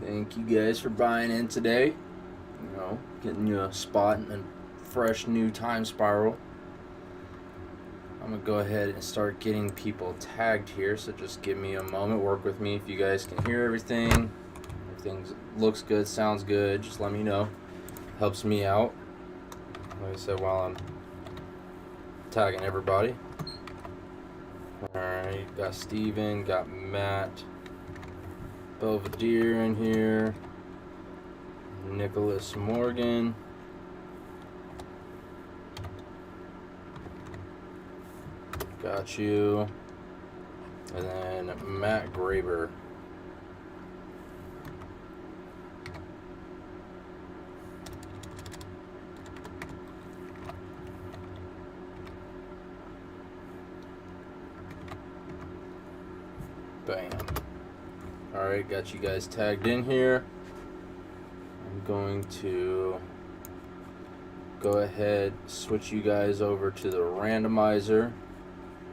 Thank you guys for buying in today. You know, getting you a spot in a fresh new time spiral. I'm going to go ahead and start getting people tagged here, so just give me a moment. Work with me if you guys can hear everything. Everything looks good, sounds good. Just let me know. Helps me out. Like I said, while I'm tagging everybody. Alright, got Steven, got Matt, Belvedere in here, Nicholas Morgan, got you, and then Matt Graber. Bam. Alright, got you guys tagged in here. I'm going to go ahead, switch you guys over to the randomizer.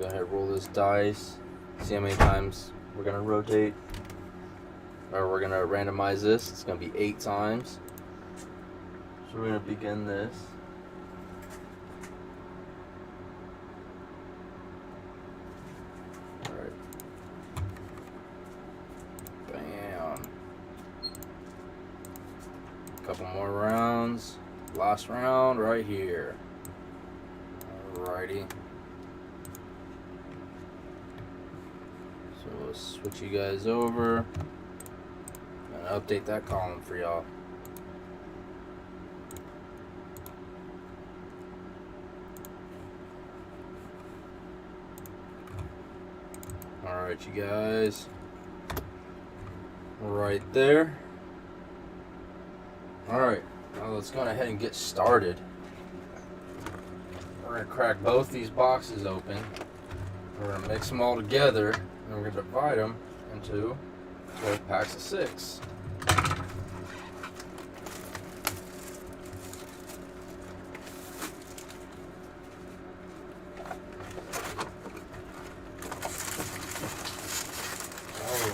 Go ahead, roll this dice. See how many times we're going to rotate. Or we're going to randomize this. It's going to be 8 times. So we're going to begin this. Couple more rounds. Last round right here. Alrighty. So we'll switch you guys over and update that column for y'all. Alright, you guys. Right there. Alright, now let's go ahead and get started. We're going to crack both these boxes open. We're going to mix them all together, and we're going to divide them into 12 packs of 6.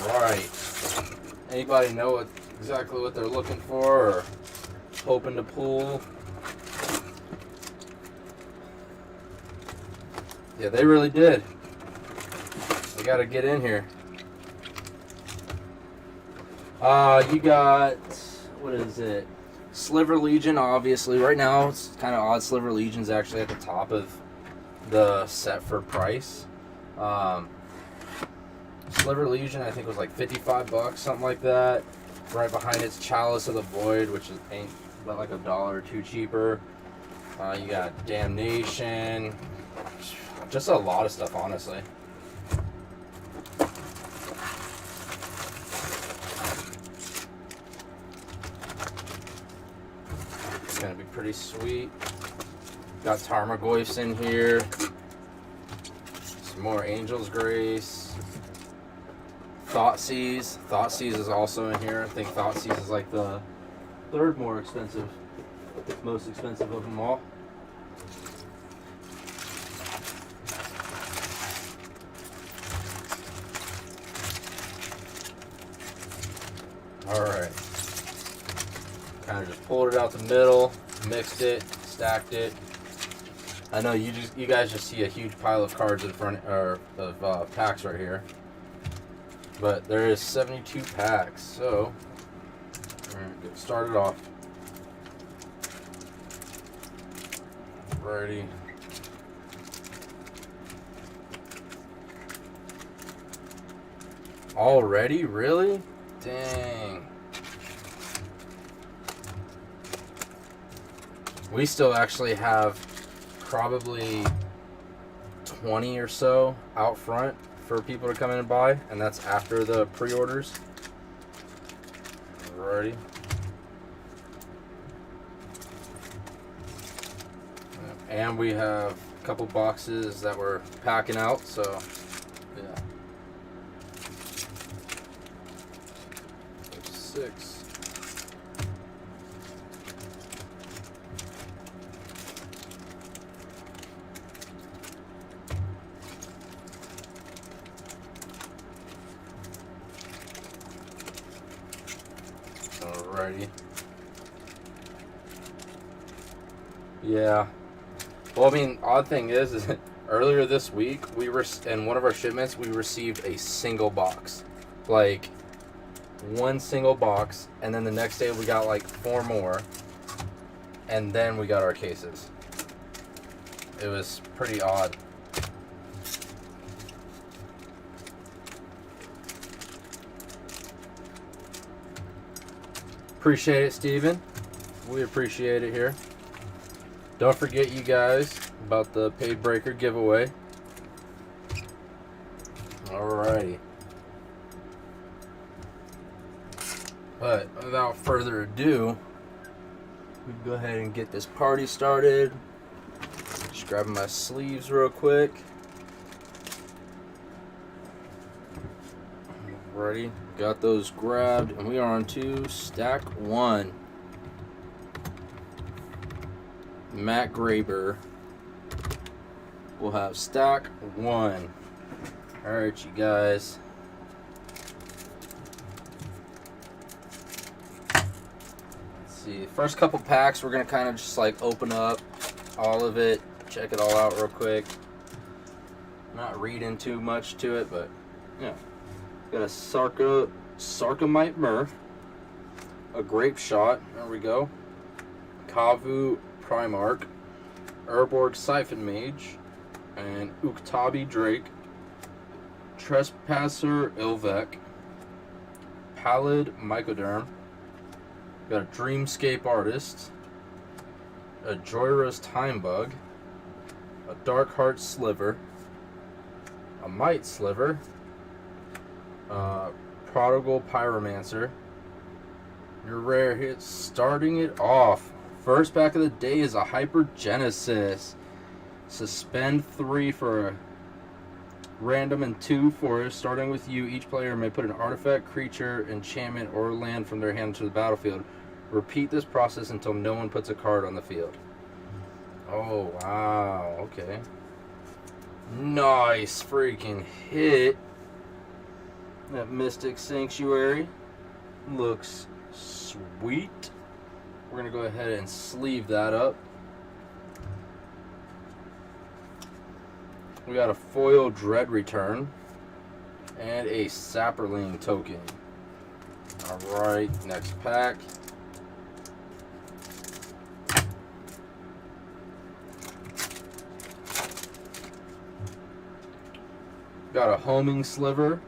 Alright. Anybody know exactly what they're looking for or hoping to pull? Yeah, they really did. They got to get in here. You got, what is it? Sliver Legion, obviously. Right now, it's kind of odd. Sliver Legion's actually at the top of the set for price. Sliver Legion, I think, was like $55, something like that. Right behind it's Chalice of the Void, which is about like $1 or $2 cheaper. You got Damnation. Just a lot of stuff, honestly. It's gonna be pretty sweet. Got Tarmogoyfs in here. Some more Angel's Grace. Thoughtseize. Thoughtseize is also in here. I think Thoughtseize is like the third most expensive of them all. Alright. Kind of just pulled it out the middle, mixed it, stacked it. I know you guys just see a huge pile of cards in front of packs right here. But there is 72 packs, so we're going to get started off. Alrighty. Already? Really? Dang. We still actually have probably 20 or so out front for people to come in and buy, and that's after the pre-orders. Alrighty. And we have a couple boxes that we're packing out, so yeah. 6. Alrighty. Yeah. Well, I mean, odd thing is earlier this week, in one of our shipments, we received a single box. Like, one single box, and then the next day we got like 4 more, and then we got our cases. It was pretty odd. Appreciate it, Steven. We appreciate it here. Don't forget, you guys, about the Paid Breaker giveaway. Alrighty. But without further ado, we can go ahead and get this party started. Just grabbing my sleeves real quick. Alrighty, got those grabbed, and we are on to stack 1. Matt Graber will have stack 1. Alright, you guys. Let's see. First couple packs, we're going to kind of just like open up all of it, check it all out real quick. Not reading too much to it, but yeah. Got a Sarcomite Murph, a Grape Shot, there we go, Kavu Primarch, Urborg Siphon Mage, and Uktabi Drake, Trespasser Ilvek, Pallid Mycoderm, got a Dreamscape Artist, a Joyrus Time Bug, a Darkheart Sliver, a Might Sliver, Prodigal Pyromancer. Your rare hit starting it off. First pack of the day is a Hypergenesis. Suspend 3 for a random and 2 forest. Starting with you, each player may put an artifact, creature, enchantment, or land from their hand to the battlefield. Repeat this process until no one puts a card on the field. Oh, wow. Okay. Nice freaking hit. That Mystic Sanctuary looks sweet. We're going to go ahead and sleeve that up. We got a foil Dread Return and a Sapperling token. Alright, next pack. Got a Homing Sliver,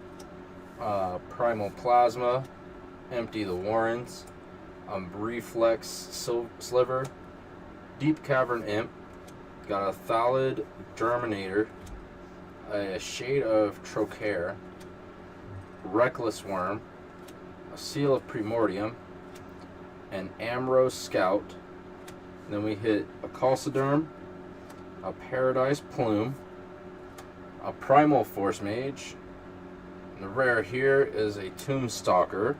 Primal Plasma, Empty the Warrens, Reflex Sliver, Deep Cavern Imp, got a Thallid Germinator, a Shade of Trocaire, Reckless Worm, a Seal of Primordium, an Amros Scout. And then we hit a Calciderm, a Paradise Plume, a Primal Force Mage. And the rare here is a Tombstalker.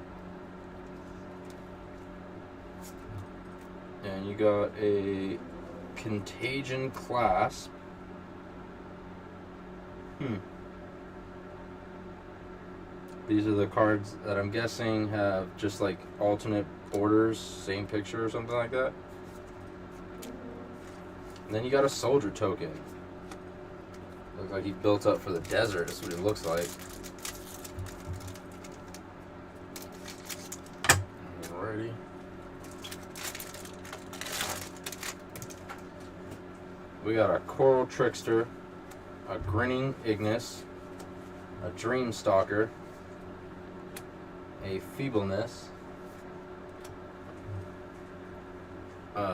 And you got a Contagion Clasp. These are the cards that I'm guessing have just like alternate borders, same picture or something like that. And then you got a Soldier token. Looks like he built up for the desert. That's what it looks like. Alrighty. We got a Coral Trickster, a Grinning Ignis, a Dreamstalker, a Feebleness,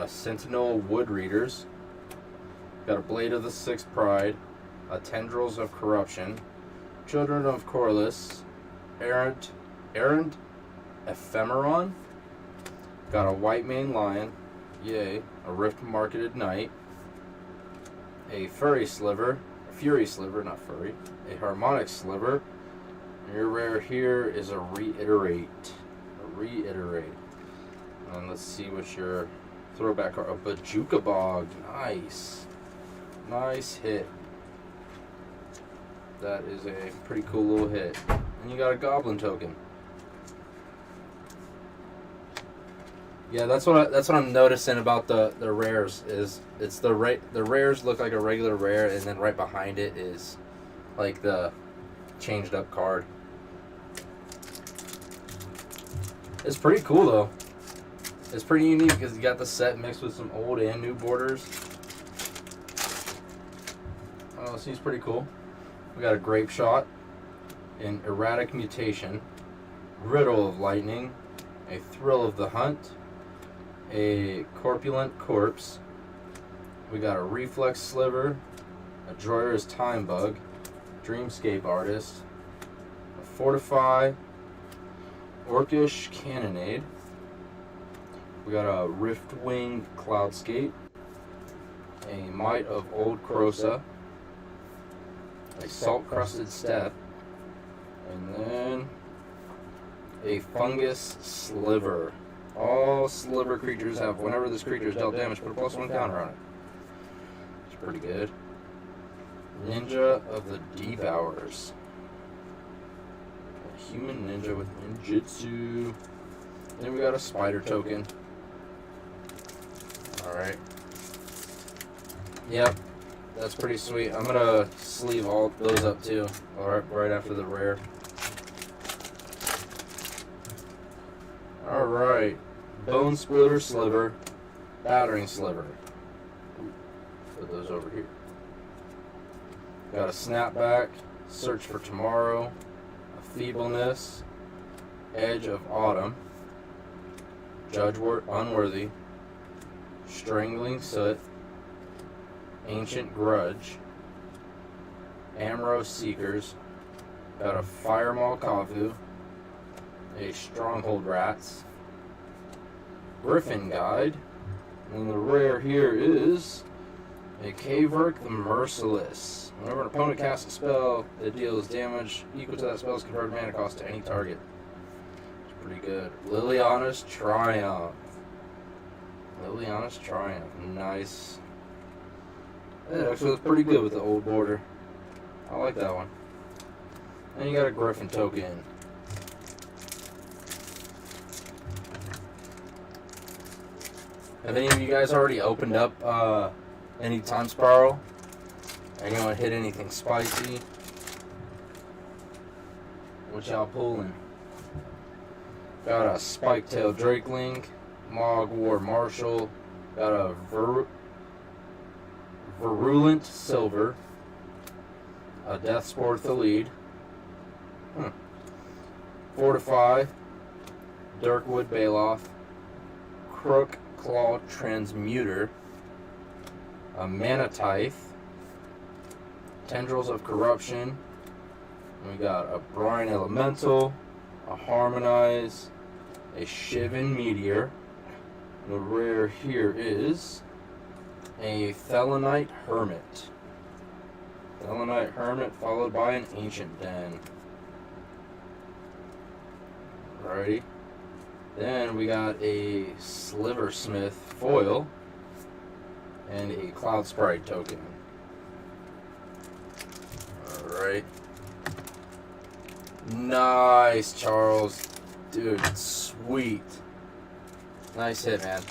Sentinel Wood Readers, got a Blade of the Sixth Pride, a Tendrils of Corruption, Children of Corliss, Errant Ephemeron, got a White Mane Lion, yay, a Rift Marketed Knight, a Fury Sliver, not Furry, a Harmonic Sliver, and your rare here is a Reiterate. And let's see what your throwback are. A Bajuka Bog, nice hit. That is a pretty cool little hit. And you got a Goblin token. Yeah, that's what I'm noticing about the rares is it's the rares look like a regular rare, and then right behind it is like the changed up card. It's pretty cool though. It's pretty unique because you got the set mixed with some old and new borders. Oh, it seems pretty cool. We got a Grape Shot, an Erratic Mutation, Riddle of Lightning, a Thrill of the Hunt, a Corpulent Corpse. We got a Reflex Sliver, a Droyer's Time Bug, Dreamscape Artist, a Fortify, Orcish Cannonade. We got a Riftwing Cloudscape, a Might of Old Krosa, a Salt Crusted Step, and then a Fungus Sliver. All sliver creatures have, whenever this creature is dealt damage, put a +1 counter on it. It's pretty good. Ninja of the Devourers. A human ninja with ninjutsu. Then we got a spider token. Alright. Yep. That's pretty sweet. I'm gonna sleeve all those up too. Alright, right after the rare. Alright. Bone Splitter Sliver. Battering Sliver. Put those over here. Got a Snapback. Search for Tomorrow. A Feebleness. Edge of Autumn. Judge Unworthy. Strangling Soot. Ancient Grudge. Amro Seekers. Got a Firemaw Kavu. A Stronghold Rats. Griffin Guide. And the rare here is a Kaverk the Merciless. Whenever an opponent casts a spell that deals damage equal to that spell's converted mana cost to any target. It's pretty good. Liliana's Triumph. Liliana's Triumph. Nice. It actually looks pretty good with the old border. I like that one. And you got a Griffin token. Have any of you guys already opened up any Time Spiral? Anyone hit anything spicy? What y'all pulling? Got a Spiketail Drakeling, Mogwar Marshal, got a Virulent Silver, a Deathspore Thalid, Fortify, Dirkwood Baloth, Crook Claw Transmuter, a Manatithe, Tendrils of Corruption, we got a Brine Elemental, a Harmonize, a Shivan Meteor. The rare here is a Thelonite Hermit. Thelonite Hermit followed by an Ancient Den. Alrighty. Then we got a Sliversmith foil and a Cloud Sprite token. Alright. Nice, Charles. Dude, sweet. Nice hit, man.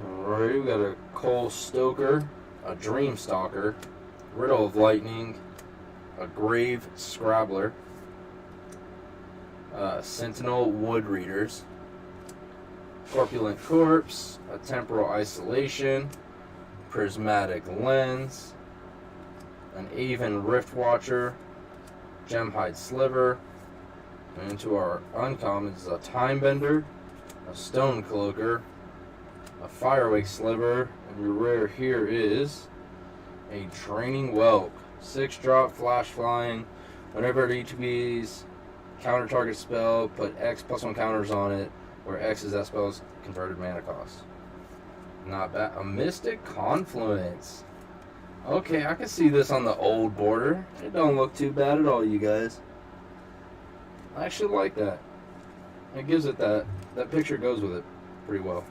Alright, we got a Cole Stoker, a Dream Stalker, Riddle of Lightning, a Grave Scrabbler, Sentinel Wood Readers, Corpulent Corpse, a Temporal Isolation, Prismatic Lens, an Aven Rift Watcher, Gemhide Sliver, and into our uncommons a Time Bender, a Stone Cloaker, a Firewake Sliver, and your rare here is a Draining Whelp. 6-drop, flash flying. Whenever it HP's counter target spell, put X +1 counters on it, where X is that spell's converted mana cost. Not bad. A Mystic Confluence. Okay, I can see this on the old border. It don't look too bad at all, you guys. I actually like that. It gives it that picture goes with it pretty well.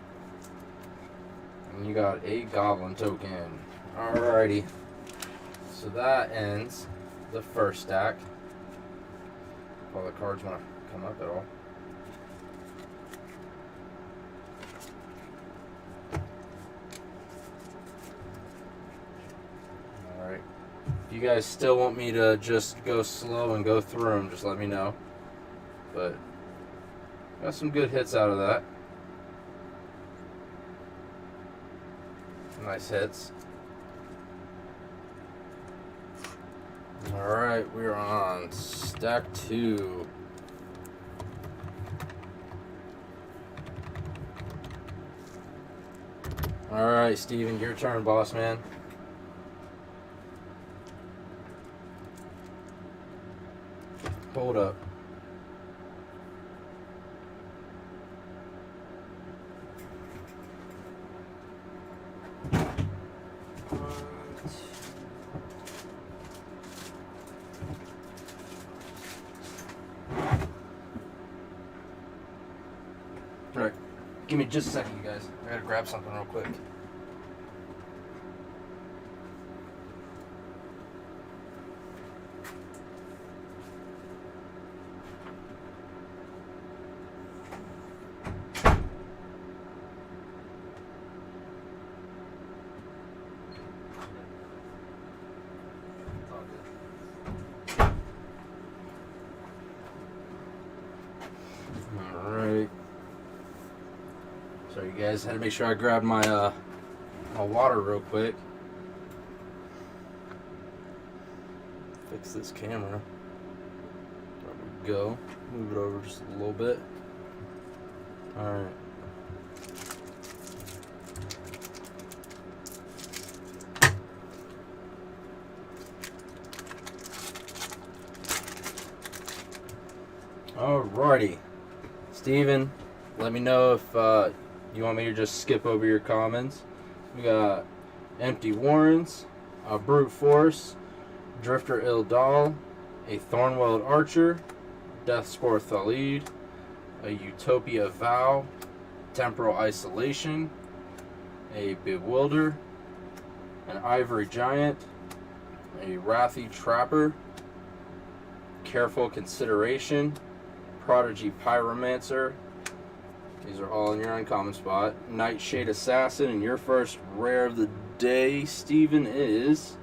And you got a Goblin token. Alrighty. So that ends the first stack. if all the cards want to come up at all. Alright. If you guys still want me to just go slow and go through them, just let me know. But got some good hits out of that. Nice hits. Alright, we're on stack 2. Alright, Steven, your turn, boss man. Hold up. Alright, give me just a second, you guys. I gotta grab something real quick. Alright. Sorry, you guys. Had to make sure I grabbed my my water real quick. Fix this camera. There we go. Move it over just a little bit. Alright. Alrighty. Steven, let me know if you want me to just skip over your comments. We got Empty Warrens, a Brute Force, Drifter Ildal, a Thornwelled Archer, Deathspore Thalid, a Utopia Vow, Temporal Isolation, a Bewilder, an Ivory Giant, a Wrathy Trapper, Careful Consideration, Prodigy Pyromancer. These are all in your uncommon spot. Nightshade Assassin, and your first rare of the day, Steven, is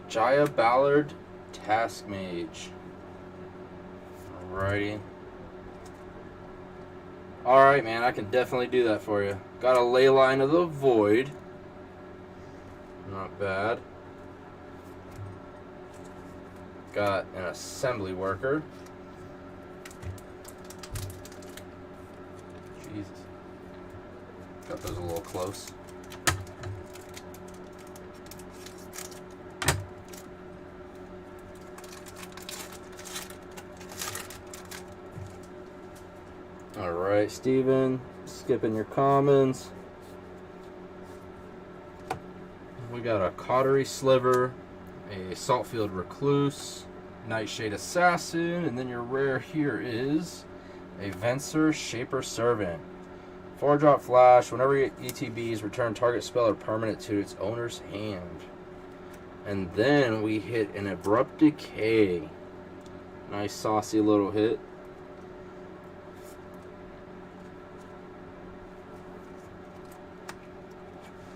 Jaya Ballard Task Mage. Alrighty. Alright, man, I can definitely do that for you. Got a Leyline of the Void. Not bad. Got an Assembly Worker. Jesus. Got those a little close. Alright, Steven. Skipping your commons. We got a Cautery Sliver, a Saltfield Recluse, Nightshade Assassin, and then your rare here is a Venser Shaper Servant. 4-drop flash. Whenever ETBs, return target spell or permanent to its owner's hand. And then we hit an Abrupt Decay. Nice saucy little hit.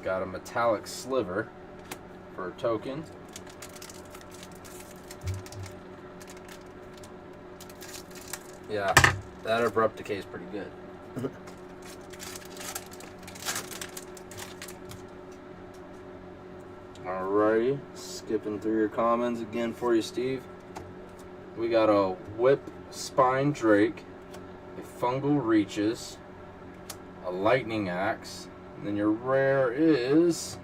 Got a Metallic Sliver for a token. Yeah, that Abrupt Decay is pretty good. Alrighty, skipping through your commons again for you, Steve. We got a Whip Spine Drake, a Fungal Reaches, a Lightning Axe, and then your rare is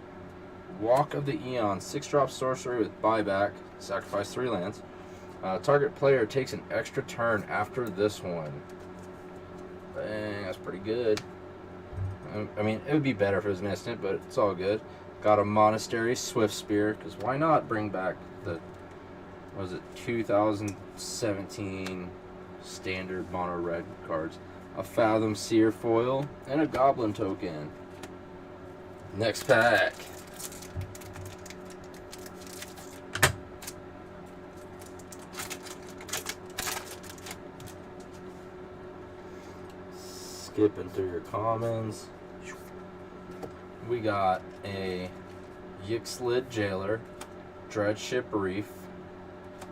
Walk of the Eon, 6-drop sorcery with buyback, sacrifice 3 lands. Target player takes an extra turn after this one. Dang, that's pretty good. I mean, it would be better if it was an instant, but it's all good. Got a Monastery Swift Spear, because why not bring back the, what was it, 2017 standard mono red cards. A Fathom Seer foil, and a Goblin token. Next pack. skipping through your commons. We got a Yixlid Jailer, Dreadship Reef,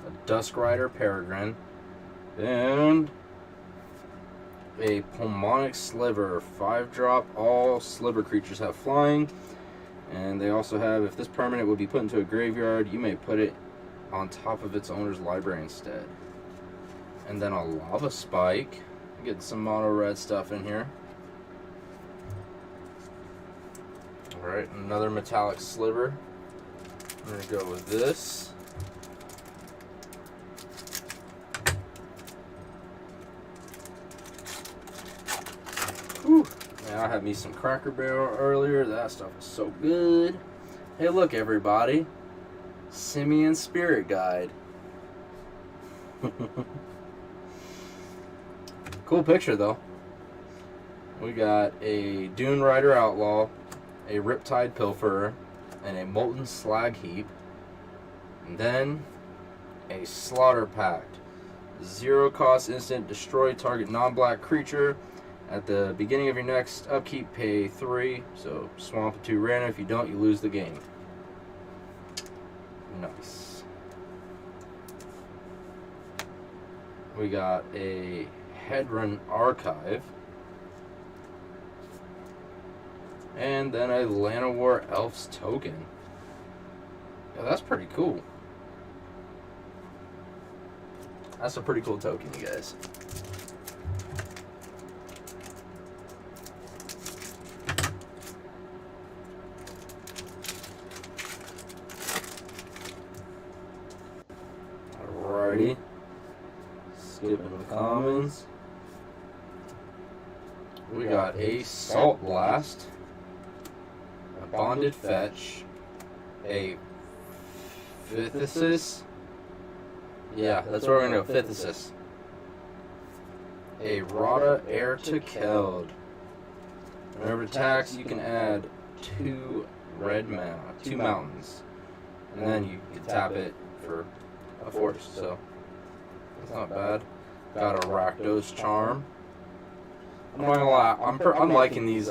a Dusk Rider Peregrine, and a Pulmonic Sliver. 5-drop. All sliver creatures have flying. And they also have, if this permanent would be put into a graveyard, you may put it on top of its owner's library instead. And then a Lava Spike. Get some mono red stuff in here. Alright, another metallic sliver. I'm going to go with this. Whew. Man, I had me some Cracker Barrel earlier. That stuff was so good. Hey, look, everybody. Simeon Spirit Guide. Cool picture, though. We got a Dune Rider Outlaw, a Riptide Pilferer, and a Molten Slag Heap. And then a Slaughter Pact. 0 cost instant, destroy target non-black creature. At the beginning of your next upkeep, pay 3. So swamp a 2 random. If you don't, you lose the game. Nice. We got a Hedron Archive. And then a Llanowar Elf's Token. Yeah, that's pretty cool. That's a pretty cool token, you guys. Alrighty. Skipping the commons. We got a Salt Blast, a Bonded Fetch, a Phythesis. Yeah, that's where we're going to go, Phythesis. A Rada Heir to Keld. Whenever it attacks, you can add 2 mountains. And then you can tap it for a force, so that's not bad. Got a Rakdos Charm. I'm not gonna lie, I'm liking these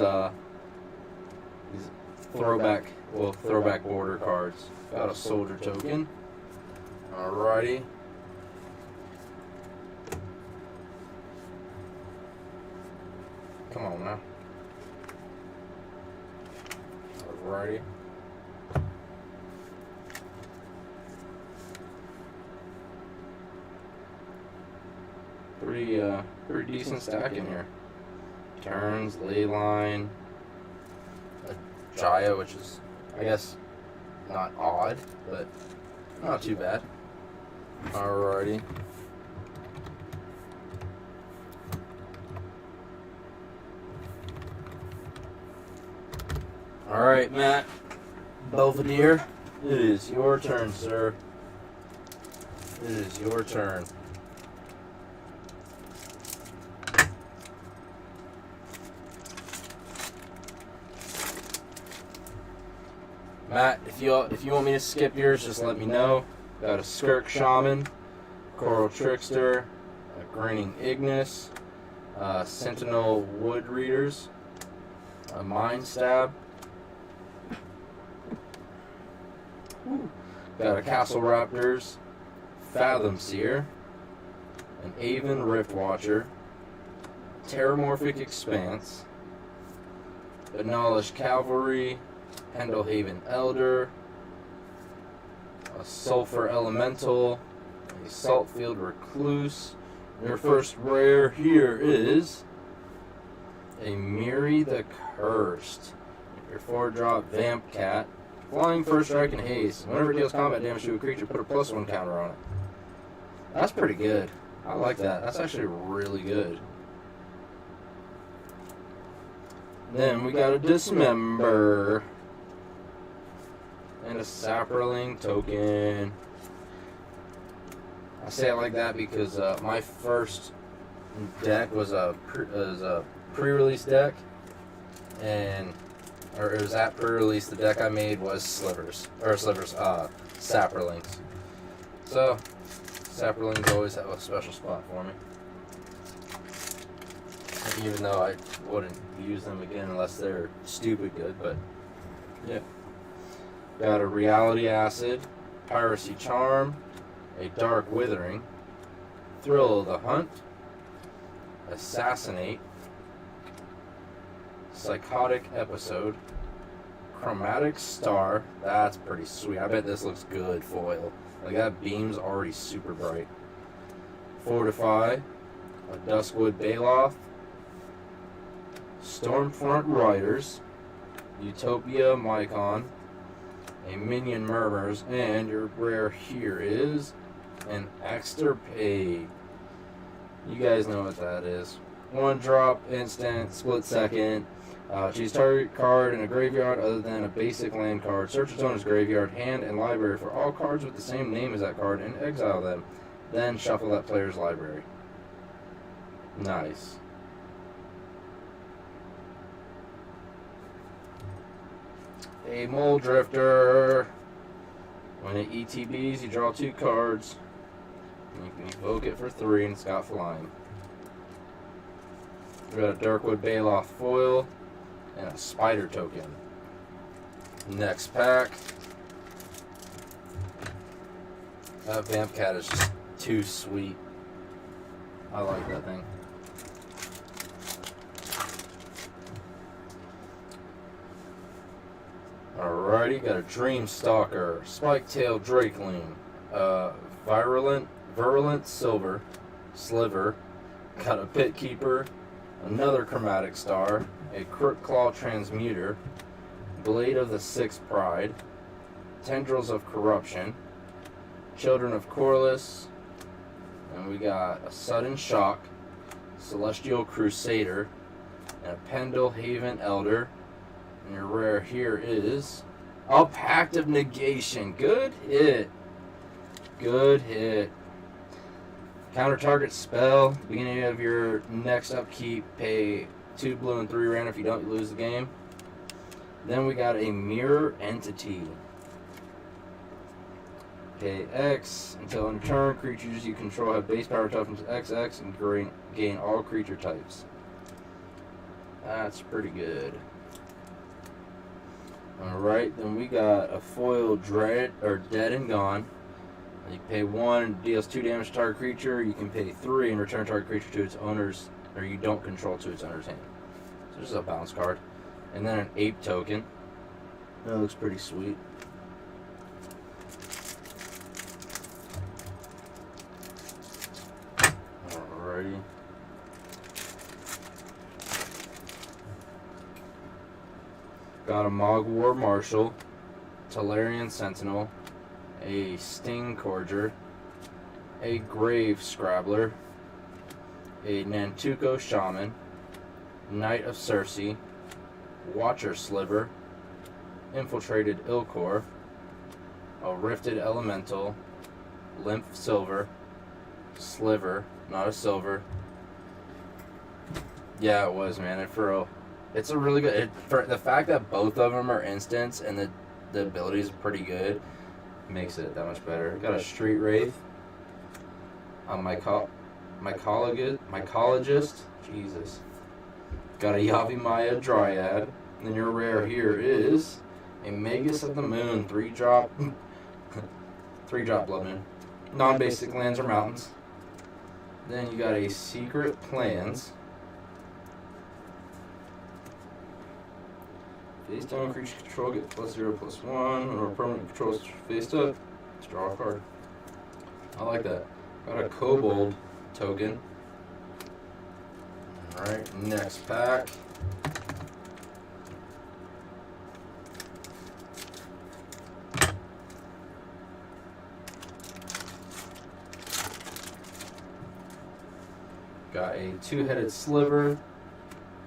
throwback border cards. Got a Soldier Token. Alrighty. Come on now. Alrighty. Pretty decent stack in here. Turns, Leyline, a Jaya, which is, I guess, not odd, but not too bad. Alrighty. Alright, Matt. Belvedere, it is your turn, sir. It is your turn. Matt, if you want me to skip yours, just let me know. Got a Skirk Shaman, Coral Trickster, a Graining Ignis, Sentinel Wood Readers, a Mind Stab. Got a Castle Raptors, Fathom Seer, an Aven Riftwatcher, Terramorphic Expanse, Acknowledged Cavalry, Pendlehaven Elder, a Sulfur Elemental, a Saltfield Recluse. Your first rare here is a Miri the Cursed. Your 4-drop Vamp Cat. Flying, First Strike, and Haste. Whenever it deals combat damage to a creature, put a +1 counter on it. That's pretty good. I like that. That's actually really good. Then we got a Dismember. And a Saproling Token. I say it like that because my first deck was a pre-release deck, it was at pre-release. The deck I made was Saprolings. So Saprolings always have a special spot for me. Even though I wouldn't use them again unless they're stupid good, but yeah. Got a Reality Acid, Piracy Charm, a Dark Withering, Thrill of the Hunt, Assassinate, Psychotic Episode, Chromatic Star. That's pretty sweet. I bet this looks good foil. Like, that beam's already super bright. Fortify, a Duskwood Baloth, Stormfront Riders, Utopia Mycon, a Minion Murmurs, and your rare here is an Extirpate. You guys know what that is. 1-drop, instant, split second. Choose target card in a graveyard other than a basic land card. Search its owner's graveyard, hand, and library for all cards with the same name as that card and exile them. Then shuffle that player's library. Nice. A Mole Drifter. When it ETBs, you draw 2 cards. You can evoke it for 3, and it's got flying. We got a Darkwood Baloth foil and a Spider token. Next pack. That Vamp Cat is just too sweet. I like that thing. Alrighty, got a Dream Stalker, Spike-tailed Drakeling, Virulent Sliver, got a Pit Keeper, another Chromatic Star, a Crook Claw Transmuter, Blade of the Sixth Pride, Tendrils of Corruption, Children of Corliss, and we got a Sudden Shock, Celestial Crusader, and a Pendle Haven Elder. And your rare here is a Pact of Negation. Good hit. Good hit. Counter target spell. Beginning of your next upkeep, pay 2 blue and 3 red if you don't lose the game. Then we got a Mirror Entity. Pay X until in turn, creatures you control have base power toughness XX and gain all creature types. That's pretty good. Alright, then we got a foil Dead and Gone. You pay 1 and deals 2 damage to target creature. You can pay 3 and return target creature to its owner's, or you don't control, to its owner's hand. So this is a bounce card. And then an Ape token. That looks pretty sweet. Alrighty. Got a Mogwar Marshal, Talarian Sentinel, a Sting Corger, a Grave Scrabbler, a Nantuko Shaman, Knight of Circe, Watcher Sliver, Infiltrated Ilkor, a Rifted Elemental, Limp Silver, Sliver, not a silver. Yeah, it was, man. And for real, it's a really good. For the fact that both of them are instants and the ability is pretty good, makes it that much better. Got a Street Wraith, a Mycologist, Jesus. Got a Yavimaya Dryad. And your rare here is a Magus of the Moon, 3-drop, 3-drop Blood Moon. Non-basic lands or mountains. Then you got a Secret Plans. Face down, creature control, get +0/+1, or permanent controls face up. Let's draw a card. I like that. Got a Kobold token. Alright, next pack. Got a 2-headed Sliver,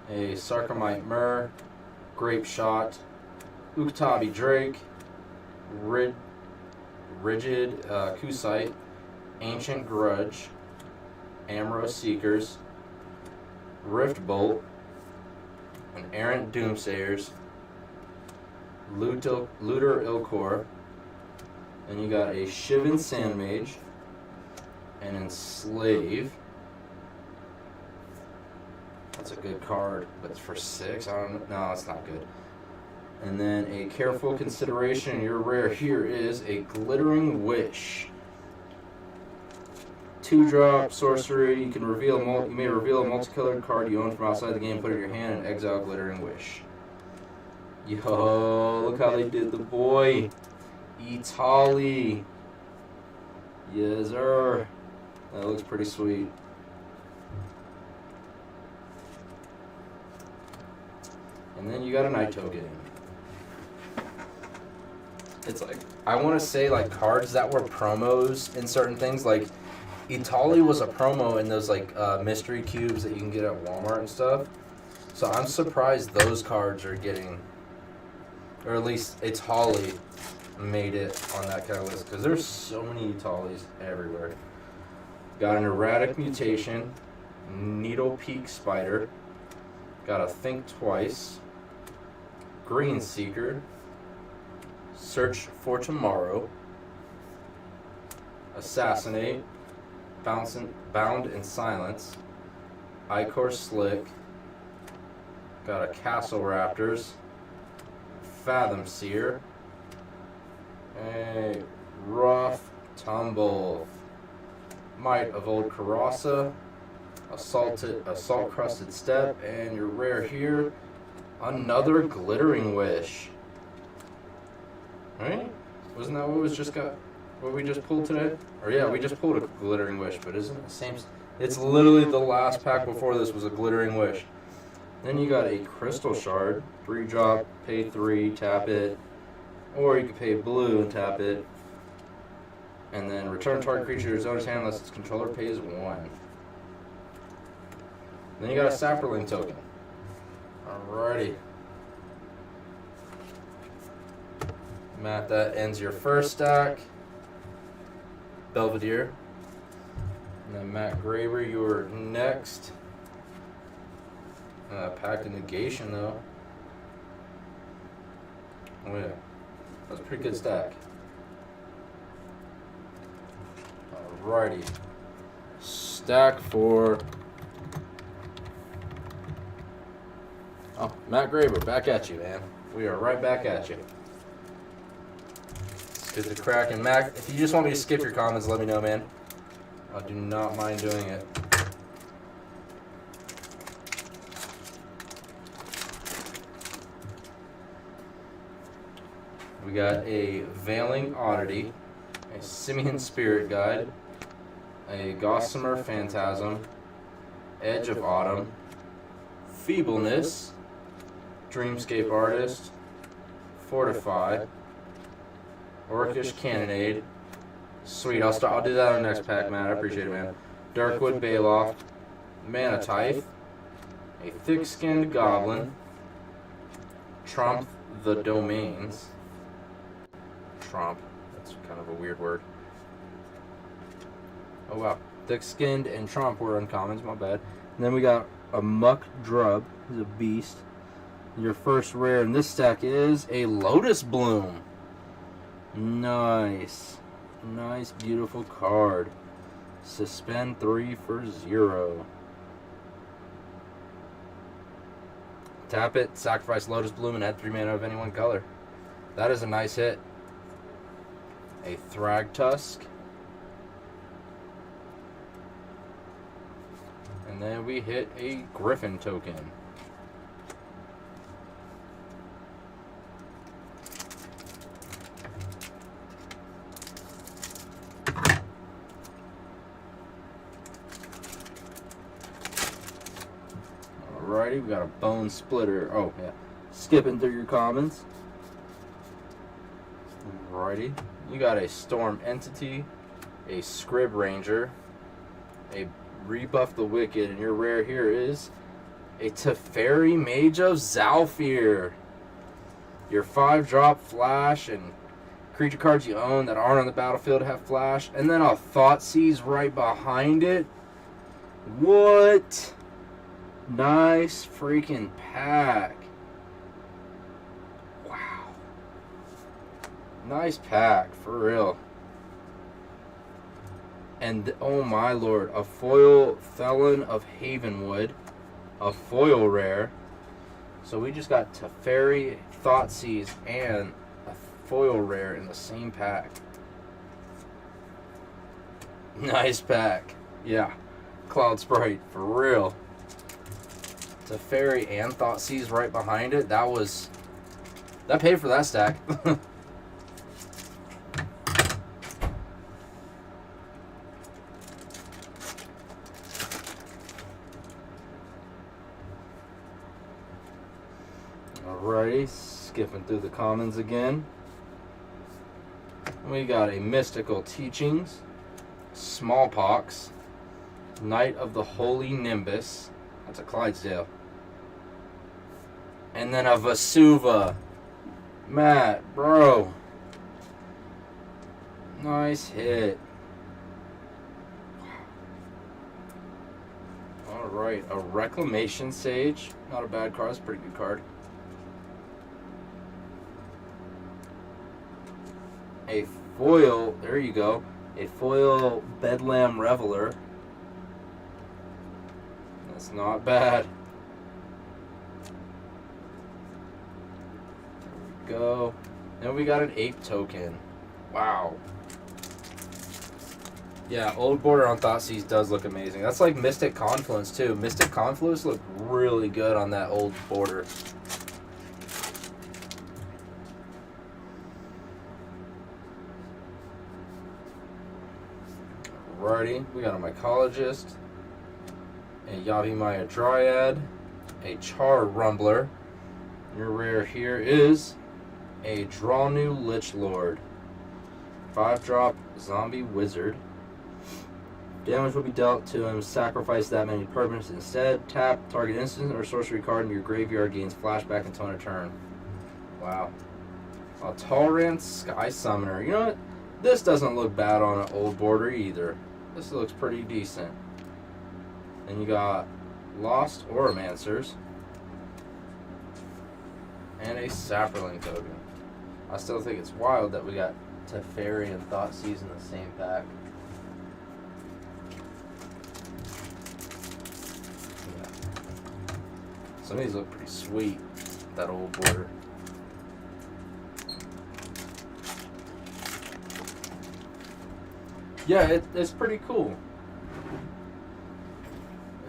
a Sarcomite Myrrh, Grape Shot, Uktabi Drake, Rigid Kusite, Ancient Grudge, Amro Seekers, Rift Bolt, an Errant Doomsayers, Looter Ilkor, and you got a Shivan Sandmage, and Enslave. That's a good card, but for 6, I don't know. No, it's not good. And then a careful consideration. Your rare here is a Glittering Wish. 2-drop sorcery. You can reveal. You may reveal a multicolored card you own from outside the game. Put it in your hand and exile Glittering Wish. Yo, look how they did the boy. Italy. Yes, sir. That looks pretty sweet. And then you got a Night Token. It's like, I want to say like cards that were promos in certain things. Like, Italy was a promo in those like mystery cubes that you can get at Walmart and stuff. So I'm surprised those cards are getting, or at least Italy made it on that kind of list, because there's so many Italys everywhere. Got an Erratic Mutation, Needle Peak Spider, got a Think Twice, Green Seeker, Search for Tomorrow, Assassinate, Bound in Silence, Icor Slick, got a Castle Raptors, Fathom Seer, a Rough Tumble, Might of Old Karasa, Assault Crusted Step, and your rare here, another Glittering Wish. Right? Wasn't that what we just pulled today? Or yeah, we just pulled a Glittering Wish, but isn't it the same? It's literally the last pack before this was a Glittering Wish. Then you got a Crystal Shard, 3-drop, pay 3, tap it, or you could pay blue and tap it, and then return target creature to its owner's hand unless its controller pays 1. Then you got a Saproling token. Alrighty. Matt, that ends your first stack. Belvedere. And then Matt Graber, you're next. Pact of Negation, though. Oh, yeah. That's a pretty good stack. Alrighty. Stack 4. Oh, Matt Graber, back at you, man. We are right back at you. Let's get the crack. And Mac, if you just want me to skip your comments, let me know, man. I do not mind doing it. We got a Veiling Oddity, a Simian Spirit Guide, a Gossamer Phantasm, Edge of Autumn, Feebleness, Dreamscape Artist, Fortify, Orcish Cannonade. Sweet, I'll do that on the next pack, man. I appreciate it, man. Darkwood Baloft, Manatithe, a Thick-Skinned Goblin, Trump the Domains. Trump, that's kind of a weird word. Oh wow, Thick-Skinned and Trump were uncommons, my bad. And then we got a Muck Drub, he's a beast. Your first rare in this stack is a Lotus Bloom. Nice. Nice, beautiful card. Suspend 3 for 0. Tap it, sacrifice Lotus Bloom, and add 3 mana of any one color. That is a nice hit. A Thragtusk. And then we hit a Griffin token. Alrighty, we got a Bone Splitter. Oh, yeah. Skipping through your commons. Alrighty. You got a Storm Entity, a Scrib Ranger, a Rebuff the Wicked, and your rare here is a Teferi Mage of Zalfir. Your 5-drop flash, and creature cards you own that aren't on the battlefield have flash, and then a Thoughtseize right behind it. What? Nice freaking pack. Wow. Nice pack, for real. And, oh my lord, a foil Felon of Havenwood. a foil rare. So we just got Teferi, Thoughtseize, and a foil rare in the same pack. Nice pack. Yeah. Cloud Sprite, for real. Teferi and Thoughtseize right behind it. That paid for that stack. Alrighty, skipping through the commons again. We got a Mystical Teachings, Smallpox, Knight of the Holy Nimbus. That's a Clydesdale. And then a Vesuva. Matt, bro. Nice hit. Alright, a Reclamation Sage. Not a bad card, it's a pretty good card. A foil, there you go. A foil Bedlam Reveler. That's not bad. There we go. Then we got an Ape token. Wow. Yeah, old border on Thoughtseize does look amazing. That's like Mystic Confluence too. Mystic Confluence looked really good on that old border. Alrighty, we got a Mycologist, a Yavimaya Dryad, a Char Rumbler. Your rare here is a Drawnu Lich Lord. 5-drop Zombie Wizard. Damage will be dealt to him. Sacrifice that many permanents instead. Tap target instant or sorcery card in your graveyard gains flashback until end of turn. Wow. A Talrand Sky Summoner. You know what? This doesn't look bad on an old border either. This looks pretty decent. And you got Lost Oromancers. And a Saproling token. I still think it's wild that we got Teferi and Thoughtseize in the same pack. Yeah. Some of these look pretty sweet, that old border. Yeah, it's pretty cool.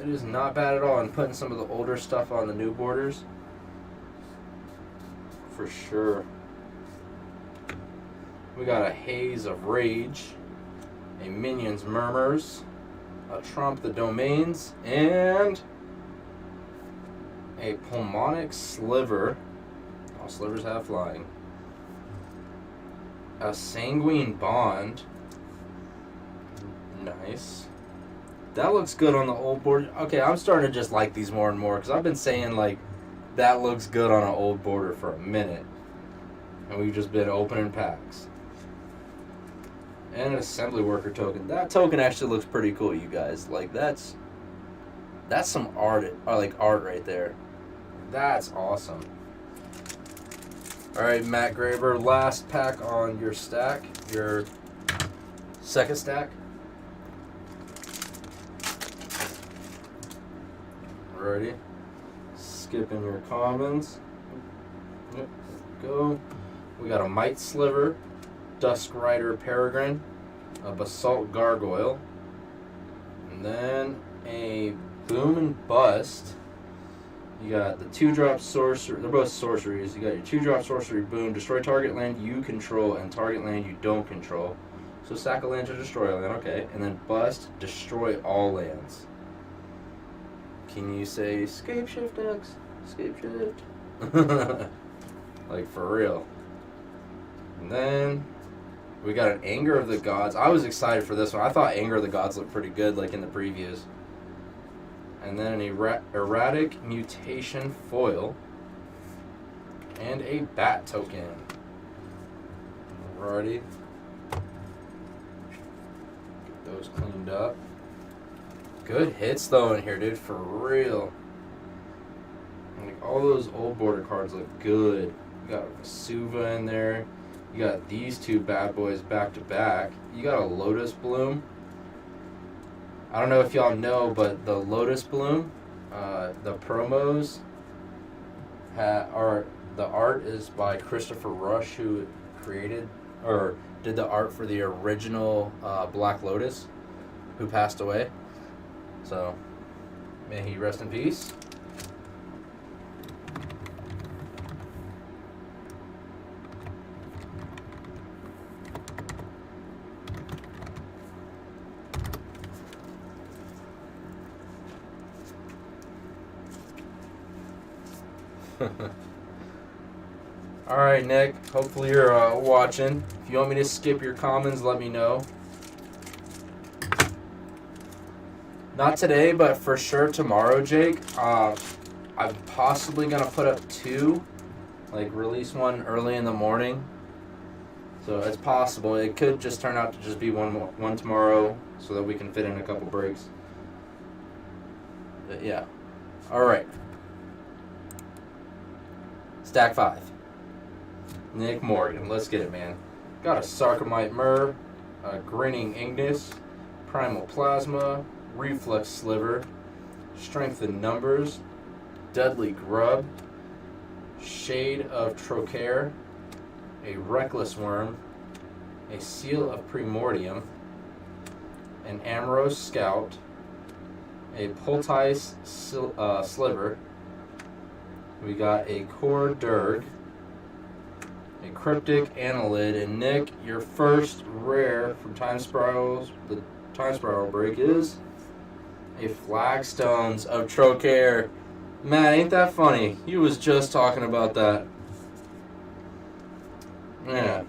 It is not bad at all. And putting some of the older stuff on the new borders, for sure. We got a Haze of Rage, a Minions Murmurs, a Trump the Domains, and a Pulmonic Sliver. All slivers have flying. A Sanguine Bond. Nice. That looks good on the old board. Okay, I'm starting to just like these more and more because I've been saying like that looks good on an old border for a minute. And we've just been opening packs. And an Assembly Worker token. That token actually looks pretty cool, you guys. Like that's some art, like art right there. That's awesome. All right, Matt Graber, last pack on your stack, your second stack. Alrighty. Skipping your commons. Yep, there we go. We got a Might Sliver, Dusk Rider Peregrine, a Basalt Gargoyle, and then a Boom and Bust. You got the 2-drop sorcery. They're both sorceries. You got your 2-drop sorcery boom. Destroy target land you control and target land you don't control. So sack a land to destroy a land. Okay. And then Bust. Destroy all lands. Can you say Escape Shift X? Escape Shift. Like for real. And then we got an Anger of the Gods. I was excited for this one. I thought Anger of the Gods looked pretty good, like in the previews. And then an Erratic Mutation Foil. And a Bat token. Alrighty. Get those cleaned up. Good hits though in here, dude, for real. Like all those old border cards look good. You got a Vesuva in there. You got these two bad boys back to back. You got a Lotus Bloom. I don't know if y'all know, but the Lotus Bloom The promos are the art is by Christopher Rush, who created or did the art for the original Black Lotus, who passed away. So may he rest in peace. Alright, Nick. Hopefully you're watching. If you want me to skip your comments, let me know. Not today, but for sure tomorrow, Jake. I'm possibly going to put up 2. Like, release one early in the morning. So it's possible. It could just turn out to just be one tomorrow so that we can fit in a couple breaks. But yeah. Alright. Stack 5. Nick Morgan. Let's get it, man. Got a Sarcomite Myrrh, a Grinning Ignis, Primal Plasma, Reflex Sliver, Strength in Numbers, Deadly Grub, Shade of Trocaire, a Reckless Worm, a Seal of Primordium, an Amorous Scout, a Poultice Sliver. We got a Core Durg, a Cryptic Annelid, and Nick, your first rare from Time Spirals, the Time Spiral break is a Flagstones of Trocaire. Man, ain't that funny? He was just talking about that. Man.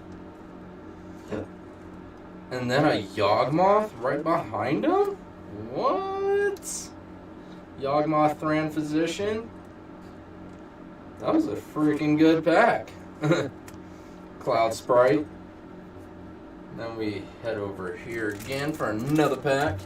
And then a Yawgmoth right behind him? What? Yawgmoth Thran Physician? That was a freaking good pack. Cloud Sprite. Then we head over here again for another pack.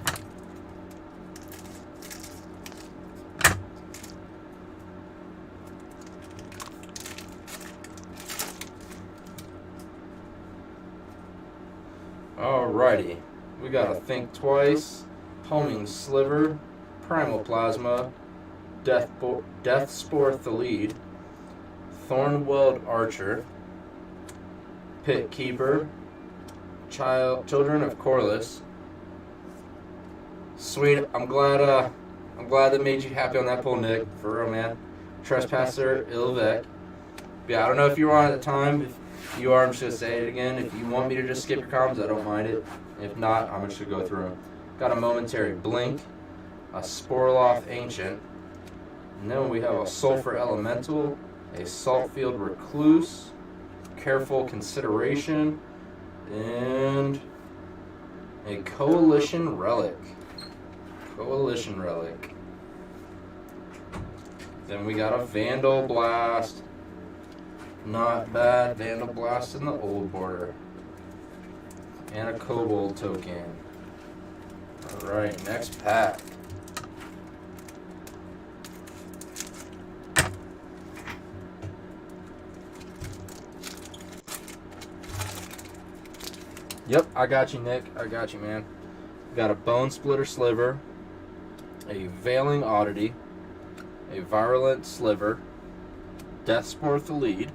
Alrighty. We got a Think Twice, Homing Sliver, Primal Plasma, Deathspore Thalid, Thornweld Archer, Pit Keeper, Children of Corliss. Sweet, I'm glad that made you happy on that pull, Nick. For real, man. Trespasser, Ilvec. Yeah, I don't know if you were on at the time. If you are, I'm just gonna say it again. If you want me to just skip your comments, I don't mind it. If not, I'm just gonna go through them. Got a Momentary Blink, a Sporloth Ancient, and then we have a Sulfur Elemental, a Saltfield Recluse, Careful Consideration, and a Coalition Relic. Coalition Relic. Then we got a Vandal Blast. Not bad. Vandal Blast in the old border. And a Kobold token. Alright, next pack. Yep, I got you, Nick. I got you, man. Got a Bone Splitter Sliver, a Veiling Oddity, a Virulent Sliver, Deathspore Thalid,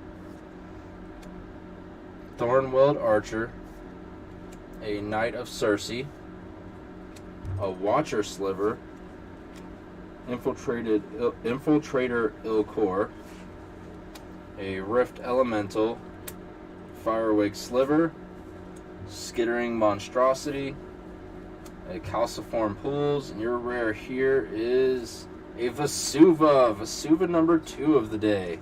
Thornweld Archer, a Knight of Circe, a Watcher Sliver, Infiltrator Ilcor, a Rift Elemental, Firewake Sliver, Skittering Monstrosity, a Calciform Pools, and your rare here is a Vesuva number 2 of the day.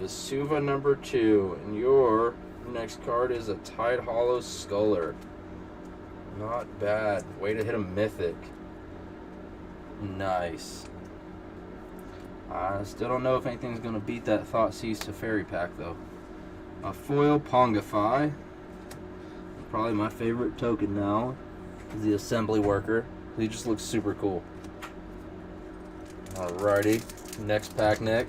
Vesuva number 2, and your next card is a Tide Hollow Sculler. Not bad. Way to hit a mythic. Nice. I still don't know if anything's going to beat that Thoughtseize Teferi pack, though. A Foil Pongify. Probably my favorite token now is the Assembly Worker. He just looks super cool. Alrighty. Next pack, Nick.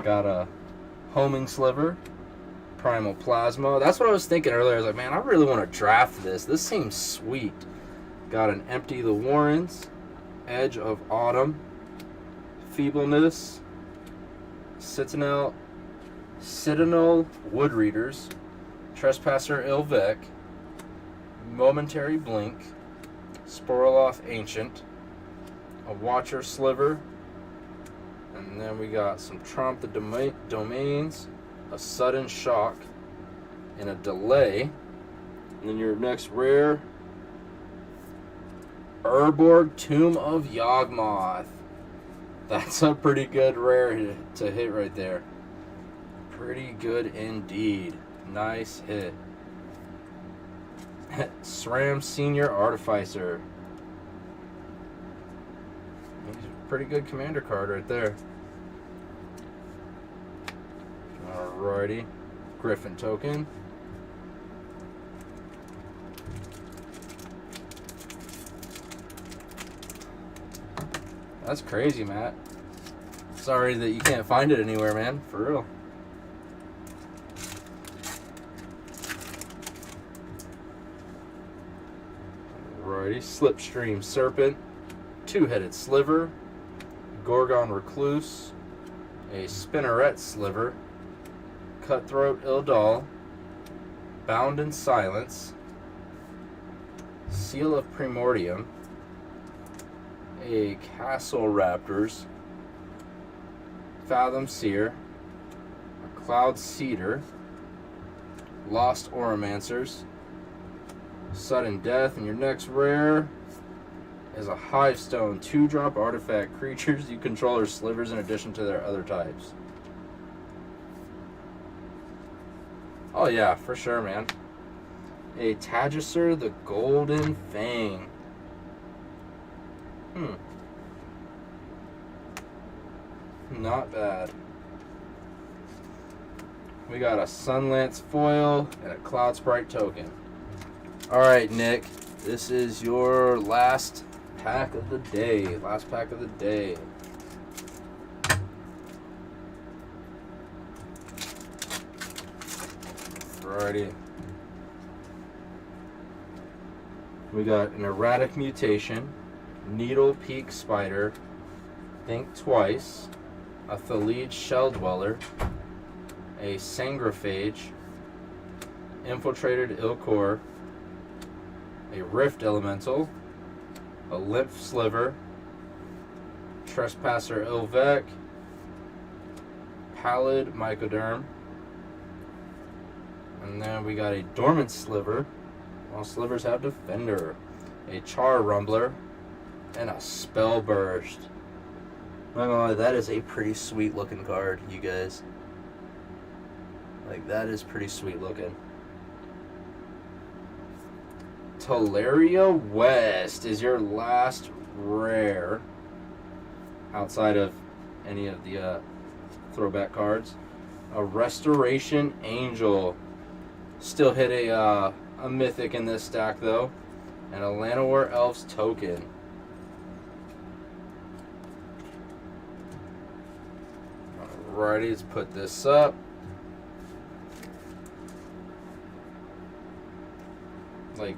Got a homing sliver, primal plasma. That's what I was thinking earlier. I was like, man, I really want to draft this. This seems sweet. Got an empty the Warrens, edge of autumn, feebleness, citadel wood readers, trespasser Ilvec, momentary blink, Sporoloth ancient, a watcher sliver, and then we got some trump the domains, a sudden shock, and a delay. And then your next rare, Urborg Tomb of Yawgmoth. That's a pretty good rare to hit right there. Pretty good indeed. Nice hit. SRAM Senior Artificer. He's a pretty good commander card right there. Alrighty. Griffin token. That's crazy, Matt. Sorry that you can't find it anywhere, man. For real. Alrighty. Slipstream Serpent. Two-headed Sliver. Gorgon Recluse. A Spinneret Sliver. Cutthroat Ildal. Bound in Silence. Seal of Primordium. A Castle Raptors, Fathom Seer, a Cloud Cedar, Lost Oromancers, Sudden Death, and your next rare is a Hivestone 2-drop artifact. Creatures you control are slivers in addition to their other types. Oh yeah, for sure, man. A Tagisser the Golden Fang. Not bad. We got a Sunlance foil and a Cloud Sprite token. Alright, Nick. This is your last pack of the day. Last pack of the day. Alrighty. We got an Erratic Mutation, Needle Peak Spider, Think Twice, a Thalid Shell Dweller, a Sangrophage, Infiltrated Ilkor, a Rift Elemental, a Lymph Sliver, Trespasser Ilvec, Pallid Mycoderm, and then we got a Dormant Sliver. All slivers have Defender, a Char Rumbler, and a Spellburst. Not gonna lie, that is a pretty sweet looking card, you guys. Like, that is pretty sweet looking. Teleria West is your last rare outside of any of the throwback cards. A Restoration Angel. Still hit a mythic in this stack though. And a Llanowar Elves token. Alrighty, let's put this up. Like,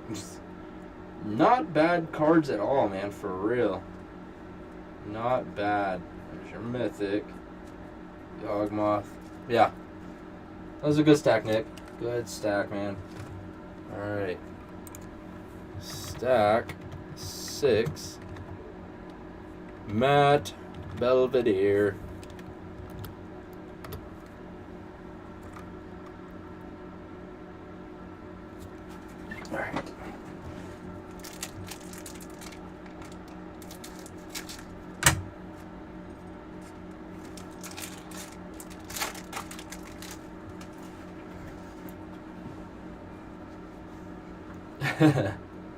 not bad cards at all, man, for real. Not bad. There's your mythic. Yawgmoth. Yeah. That was a good stack, Nick. Good stack, man. Alright. Stack 6. Matt Belvedere. Alright.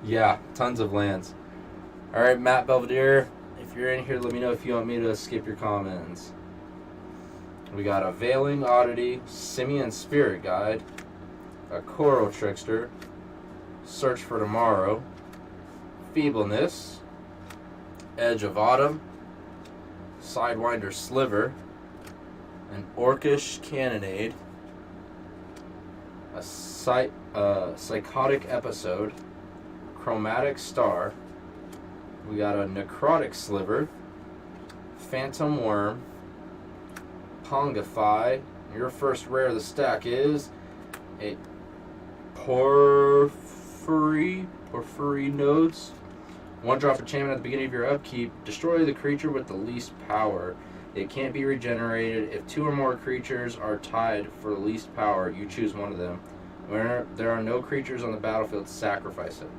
Yeah, tons of lands. Alright, Matt Belvedere, if you're in here, let me know if you want me to skip your comments. We got a Veiling Oddity, Simian Spirit Guide, a Koro Trickster, Search for Tomorrow, Feebleness, Edge of Autumn, Sidewinder Sliver, an Orcish Cannonade, a Psychotic Episode, Chromatic Star, we got a Necrotic Sliver, Phantom Worm, Pongify. Your first rare of the stack is a Porphyry Nodes. 1-drop enchantment at the beginning of your upkeep. Destroy the creature with the least power. It can't be regenerated. If 2 or more creatures are tied for the least power, you choose one of them. When there are no creatures on the battlefield, sacrifice it.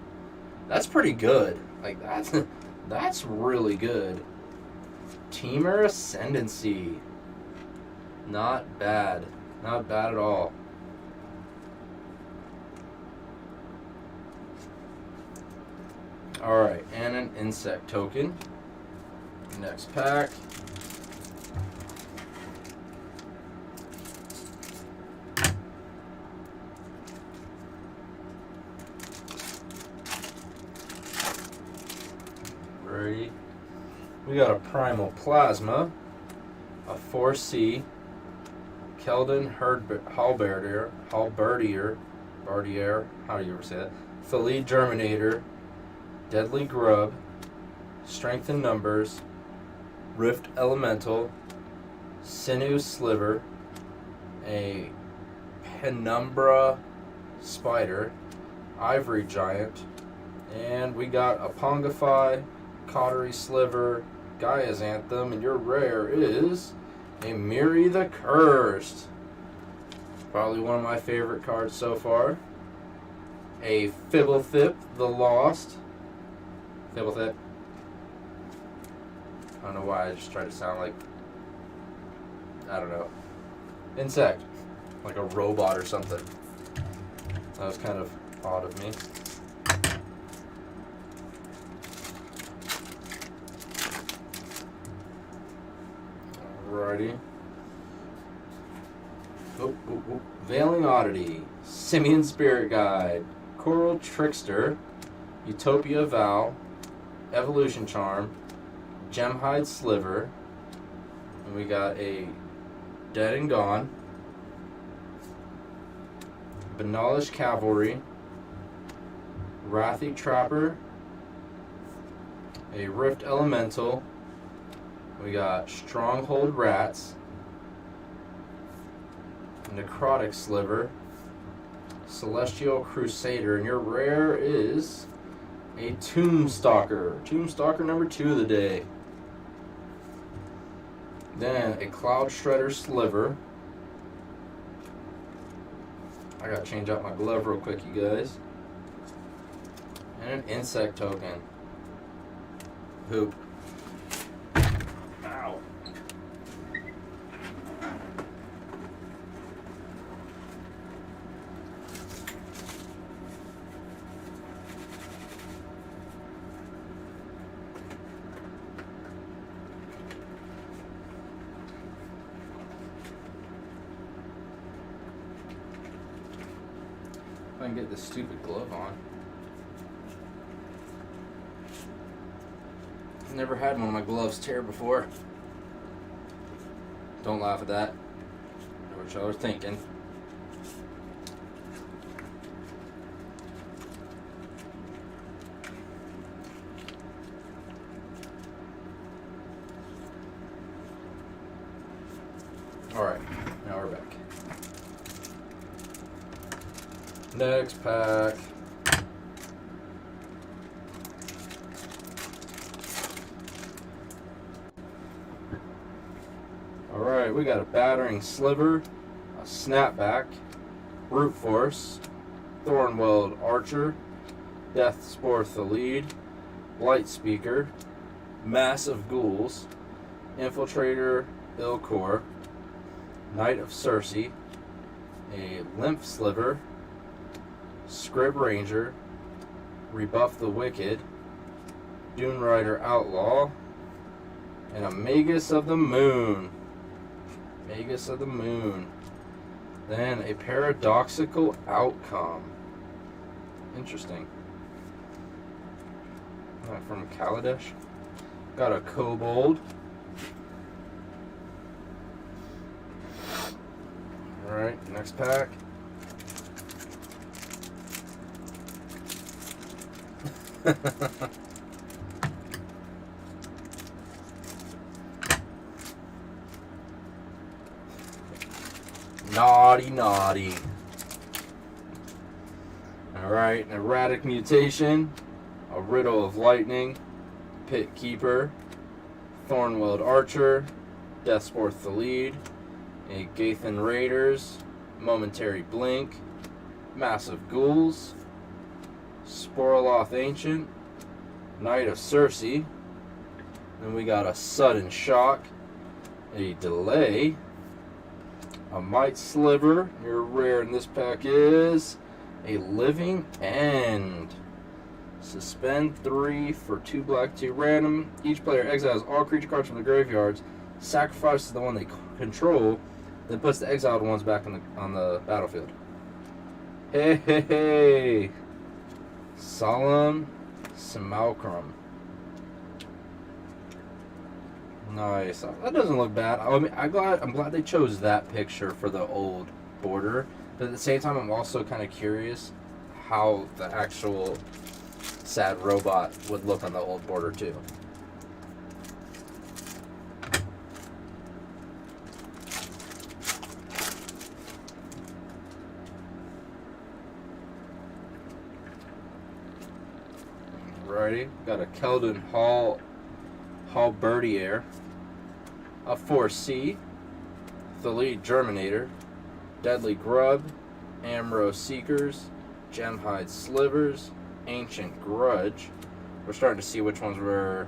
That's pretty good. Like, that's really good. Teamer Ascendancy. Not bad. Not bad at all. Alright, and an insect token. Next pack. Ready. We got a Primal Plasma, a 4C, Keldon Halberdier, how do you ever say that? Thalid Germinator, Deadly Grub, Strength in Numbers, Rift Elemental, Sinew Sliver, a Penumbra Spider, Ivory Giant, and we got a Pongify, Cautery Sliver, Gaia's Anthem, and your rare is a Miri the Cursed. Probably one of my favorite cards so far. A Fibblethip the Lost. Fibblethip. I don't know why I just tried to sound like, I don't know, insect. Like a robot or something. That was kind of odd of me. Alrighty. Veiling Oddity, Simian Spirit Guide, Coral Trickster, Utopia Vow, Evolution Charm, Gemhide Sliver, and we got a Dead and Gone, Benalish Cavalry, Wrathy Trapper, a Rift Elemental, we got Stronghold Rats, Necrotic Sliver, Celestial Crusader, and your rare is a Tombstalker. Tombstalker number 2 of the day. Then a Cloud Shredder Sliver. I gotta change out my glove real quick, you guys. And an insect token. Hoop. Ow. If I can get this stupid glove on. I've never had one of my gloves tear before. Don't laugh at that. I know what y'all are thinking. Alright, now we're back. Next pack. Alright, we got a Battering Sliver, a Snapback, Brute Force, Thornweld Archer, Death Spore Thalid, Blight Speaker, Massive Ghouls, Infiltrator Ilkor, Knight of Circe, a Lymph Sliver, Scrib Ranger, Rebuff the Wicked, Dune Rider Outlaw, and a Magus of the Moon. Magus of the Moon. Then a Paradoxical Outcome. Interesting. From Kaladesh. Got a Kobold, Alright, next pack. Naughty, naughty. Alright, an erratic mutation, a riddle of lightning, pit keeper, Thornweld Archer, Deathsport the lead, a Gathan Raiders, momentary blink, massive ghouls, Sporoloth Ancient, Knight of Cersei. Then we got a sudden shock, a delay, a Might Sliver. Your rare in this pack is a Living End. Suspend 3 for 2 black, 2 random. Each player exiles all creature cards from the graveyards, sacrifices the one they control, then puts the exiled ones back on the battlefield. Hey, hey, hey! Solemn Simulacrum. Nice. That doesn't look bad. I mean, I'm glad they chose that picture for the old border, but at the same time, I'm also kind of curious how the actual sad robot would look on the old border too. Alrighty, got a Keldon Halberdier, a 4C, Thalee Germinator, Deadly Grub, Amro Seekers, Gemhide Slivers, Ancient Grudge. We're starting to see which ones were.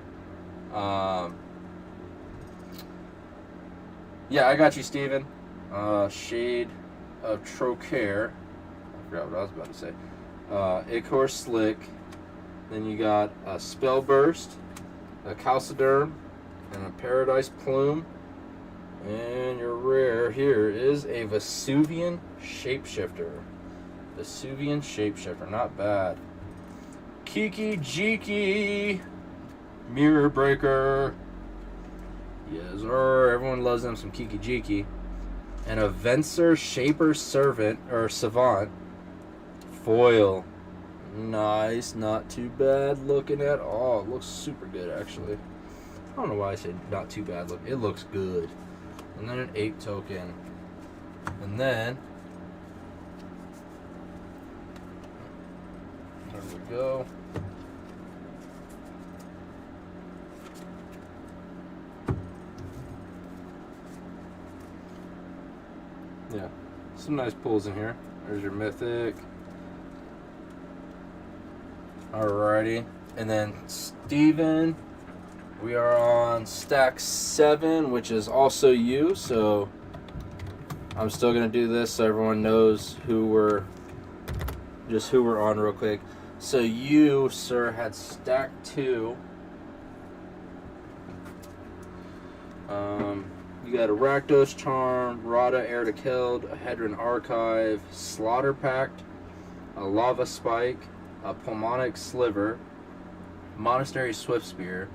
Yeah, I got you, Steven. Shade of Trocaire. I forgot what I was about to say. Ichor Slick. Then you got a Spell Burst, a Calciderm, and a Paradise Plume. And your rare here is a Vesuvian Shapeshifter. Vesuvian Shapeshifter, not bad. Kiki Jiki Mirror Breaker. Yes, everyone loves them some Kiki Jiki. And a Venser Shaper Servant or Savant foil. Nice, not too bad looking at all. It looks super good actually. I don't know why I said not too bad look. It looks good. And then an 8 token. And then there we go. Yeah, some nice pulls in here. There's your Mythic. Alrighty. And then Steven, we are on stack 7, which is also you, so I'm still gonna do this so everyone knows who we're on real quick. So you, sir, had stack 2. You got a Rakdos Charm, Rada Heir to Keld, a Hedron Archive, Slaughter Pact, a Lava Spike, a Pulmonic Sliver, Monastery Swiftspear,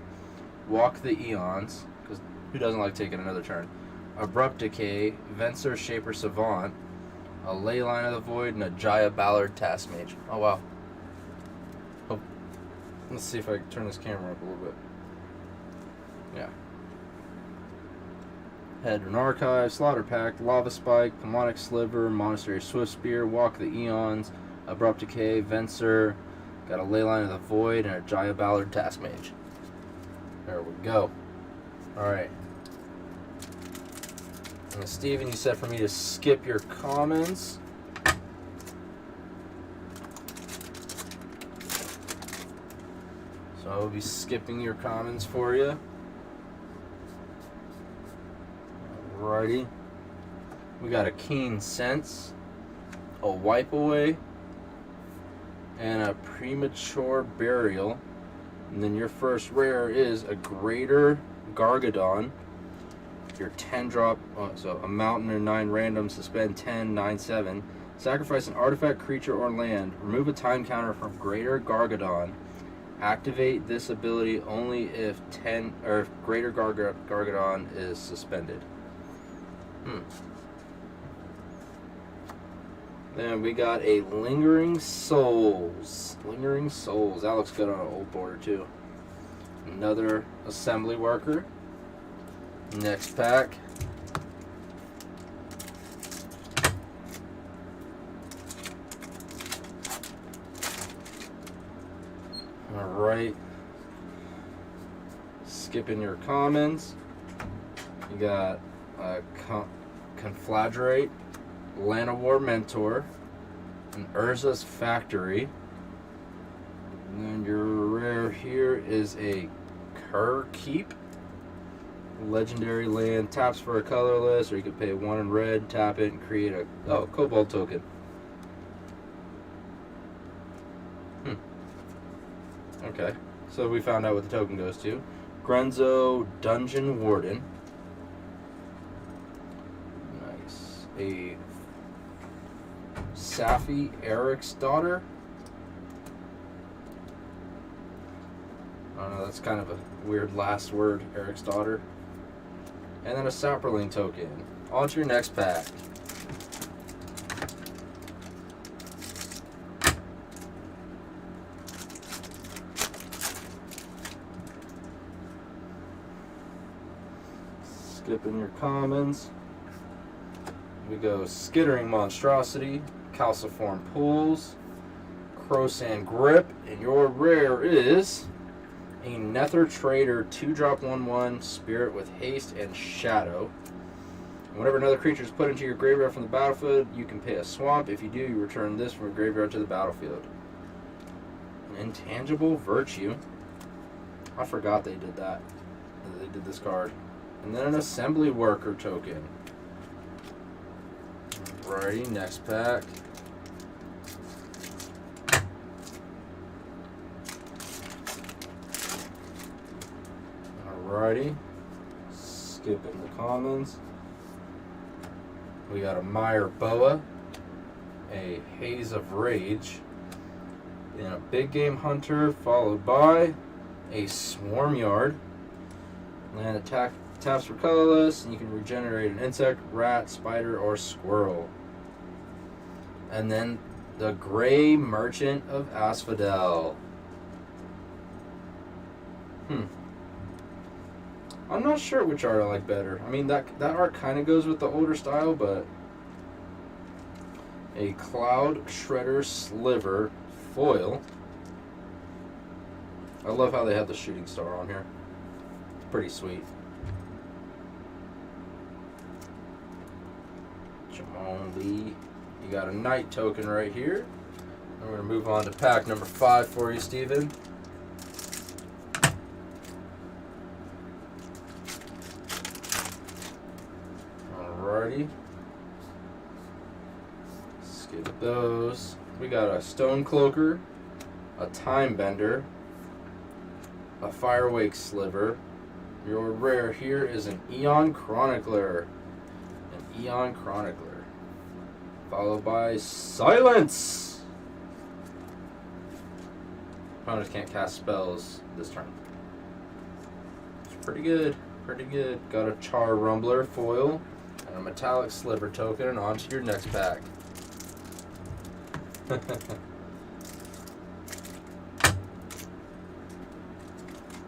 Walk the Eons, because who doesn't like taking another turn, Abrupt Decay, Venser Shaper Savant, a Leyline of the Void, and a Jaya Ballard Task Mage. Oh wow. Oh, let's see if I can turn this camera up a little bit. Yeah. Hedron Archive, Slaughter Pact, Lava Spike, Pulmonic Sliver, Monastery Swiftspear, Walk the Eons, Abrupt Decay, Venser, got a Leyline of the Void, and a Jaya Ballard Task Mage. There we go. Alright. And Steven, you said for me to skip your comments. So I will be skipping your comments for you. Alrighty. We got a Keen Sense, a Wipe Away, and a Premature Burial. And then your first rare is a Greater Gargadon. Your 10-drop, so a mountain or 9 random, suspend 10, 9, 7. Sacrifice an artifact, creature, or land. Remove a time counter from Greater Gargadon. Activate this ability only if Greater Gargadon is suspended. Then we got a Lingering Souls. Lingering Souls. That looks good on an old border too. Another assembly worker. Next pack. Alright. Skipping your commons. You got a Conflagrate, Llanowar Mentor, and Urza's Factory. And then your rare here is a Kerr Keep. Legendary land, taps for a colorless, or you can pay 1 in red, tap it, and create a Cobalt token. Okay, so we found out what the token goes to. Grunzo Dungeon Warden. Nice. A Safi Eric's Daughter. I don't know, that's kind of a weird last word, Eric's Daughter. And then a Saproling token. On to your next pack. Skipping your commons. We go Skittering Monstrosity, Calciform Pools, Crowsand Grip, and your rare is a Nether Trader 2-drop 1/1 Spirit with Haste and Shadow. And whenever another creature is put into your graveyard from the battlefield, you can pay a swamp. If you do, you return this from your graveyard to the battlefield. An Intangible Virtue. I forgot they did that. They did this card. And then an Assembly Worker token. Alrighty, next pack. Alrighty. Skipping the commons. We got a Mire Boa, a Haze of Rage, and a Big Game Hunter, followed by a Swarm Yard. Land attack. Taps for colorless, and you can regenerate an insect, rat, spider, or squirrel. And then the Gray Merchant of Asphodel. I'm not sure which art I like better. I mean, that art kind of goes with the older style, but a Cloud Shredder Sliver foil. I love how they have the shooting star on here. It's pretty sweet. You got a Knight token right here. And we're going to move on to pack number 5 for you, Steven. Alrighty. Skip those. We got a Stonecloaker, a Time Bender, a Firewake Sliver. Your rare here is an Eon Chronicler. Eon Chronicler. Followed by Silence! Opponents can't cast spells this turn. It's pretty good. Pretty good. Got a Char Rumbler foil and a Metallic Sliver token, and on to your next pack.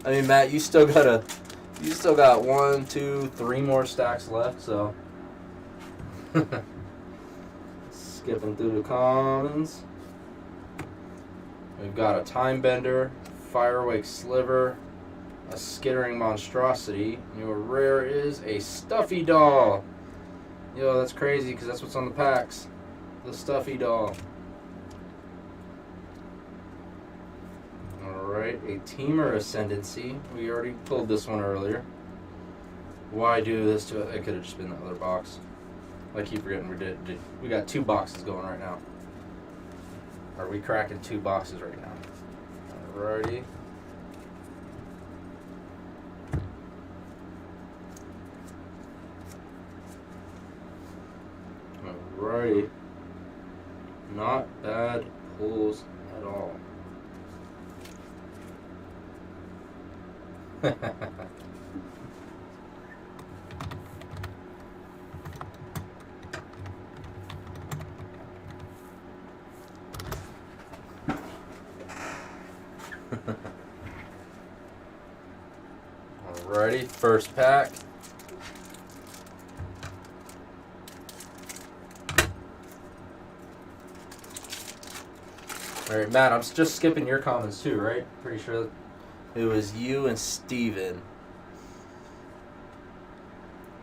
I mean, Matt, you still got 1, 2, 3 more stacks left, so. Skipping through the commons. We've got a Time Bender, Firewake Sliver, a Skittering Monstrosity. Your rare is a Stuffy Doll. Yo, that's crazy because that's what's on the packs. The Stuffy Doll. Alright, a Teamer Ascendancy. We already pulled this one earlier. Why do this to it? It could have just been the other box. I keep forgetting we got 2 boxes going right now. Are we cracking 2 boxes right now? Alrighty. Alrighty. Not bad pulls at all. Alrighty, first pack. Alright, Matt, I'm just skipping your comments too, right? Pretty sure it was you and Steven.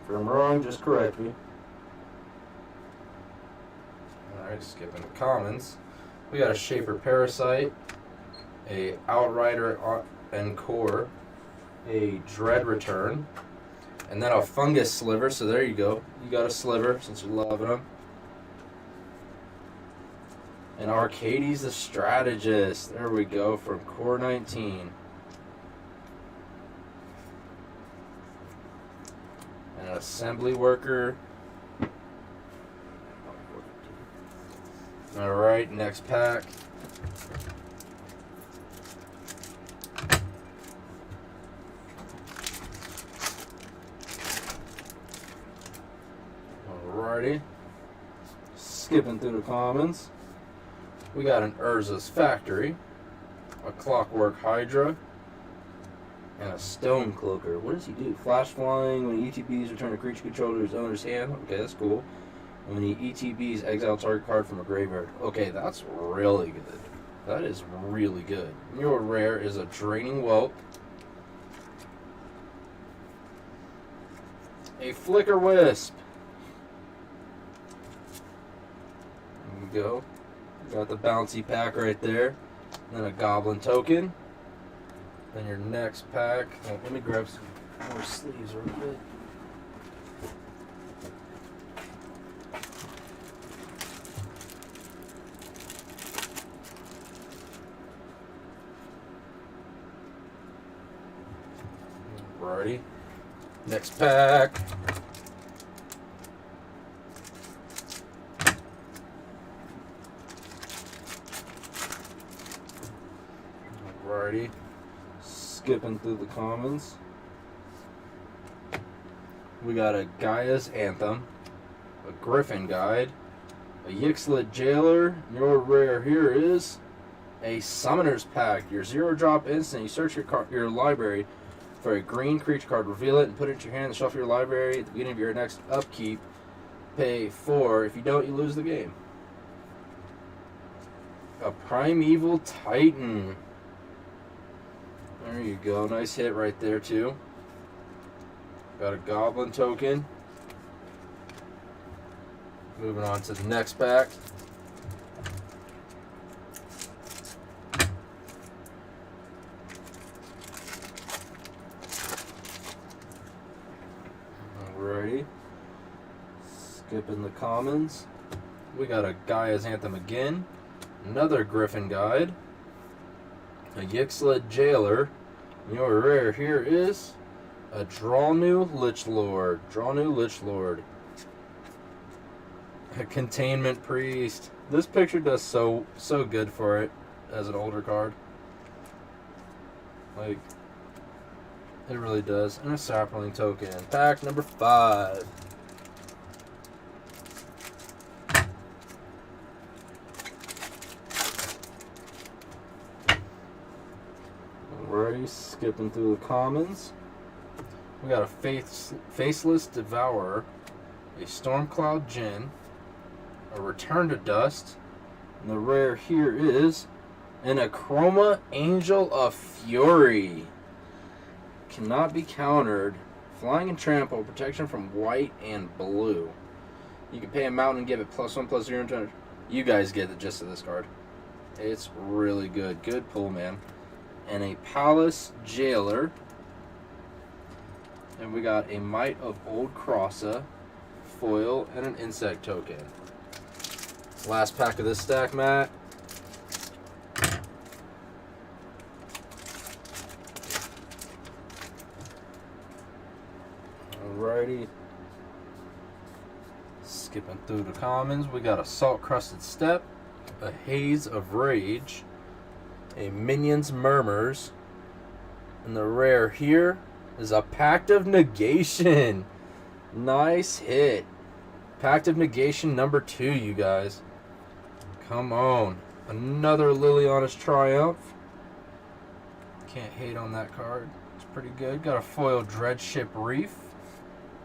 If I'm wrong, just correct me. Alright, skipping the comments. We got a Shaper Parasite, a Outrider Encore, a Dread Return, and then a Fungus Sliver. So there you go. You got a sliver since you're loving them. And Arcades the Strategist. There we go, from Core 19. And an Assembly Worker. Alright, next pack. Alrighty. Skipping through the commons. We got an Urza's Factory, a Clockwork Hydra, and a Stone Cloaker. What does he do? Flash flying. When ETBs return a creature controller to his owner's hand. Okay, that's cool. And when he ETBs, exile target card from a graveyard. Okay, that's really good. That is really good. Your rare is a Draining Whelp, a Flicker Wisp. There we go. Got the bouncy pack right there. Then a Goblin Token. Then your next pack. Oh, let me grab some more sleeves real quick. Alrighty. Next pack. Alrighty. Skipping through the commons. We got a Gaia's Anthem, a Griffin Guide, a Yixlet Jailer. Your rare here is a Summoner's Pact. Your 0-drop instant. You search your library for a green creature card, reveal it, and put it into your hand and shuffle your library at the beginning of your next upkeep. Pay 4. If you don't, you lose the game. A Primeval Titan. There you go. Nice hit right there, too. Got a Goblin Token. Moving on to the next pack. Alrighty. Skipping the commons. We got a Gaia's Anthem again. Another Griffin Guide. A Yixlet Jailer. Your rare here is a Drawnu Lichlord. Drawnu Lichlord. A Containment Priest. This picture does so good for it as an older card. Like, it really does. And a Sapling Token. Pack number 5. Alrighty, skipping through the commons. We got a Faceless Devourer, a Stormcloud Djinn, a Return to Dust, and the rare here is an Achroma Angel of Fury. Cannot be countered. Flying and Trample, protection from white and blue. You can pay a mountain and give it +1/+0. You guys get the gist of this card. It's really good. Good pull, man. And a Palace Jailer. And we got a Might of Old Crossa, foil, and an Insect Token. Last pack of this stack, Matt. Alrighty. Skipping through the commons, we got a Salt Crusted Step, a Haze of Rage, a Minions Murmurs, and the rare here is a Pact of Negation. Nice hit. Pact of Negation number 2, you guys. Come on. Another Liliana's Triumph. Can't hate on that card. It's pretty good. Got a foil Dreadship Reef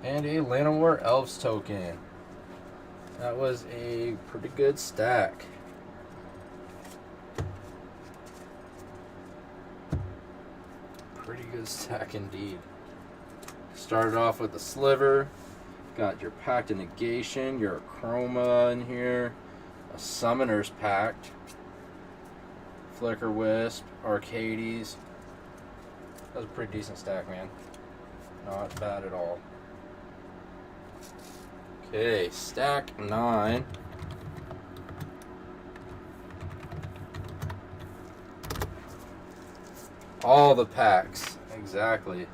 and a Llanowar Elves token. That was a pretty good stack. Pretty good stack indeed. Started off with the Sliver. Got your Pact of Negation, your Chroma in here, a Summoner's Pact, Flicker Wisp, Arcades. That was a pretty decent stack, man. Not bad at all. Okay, stack 9. All the packs, exactly.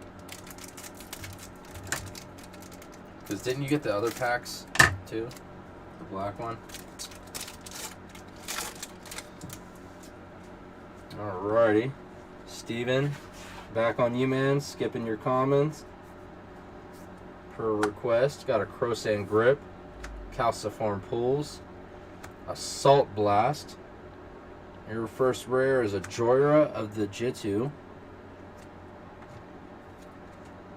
Because didn't you get the other packs too? The black one? Alrighty. Steven, back on you, man. Skipping your commons. Per request. Got a Crowsand Grip, Calciform Pools, Assault Blast. Your first rare is a Joyra of the Jittu.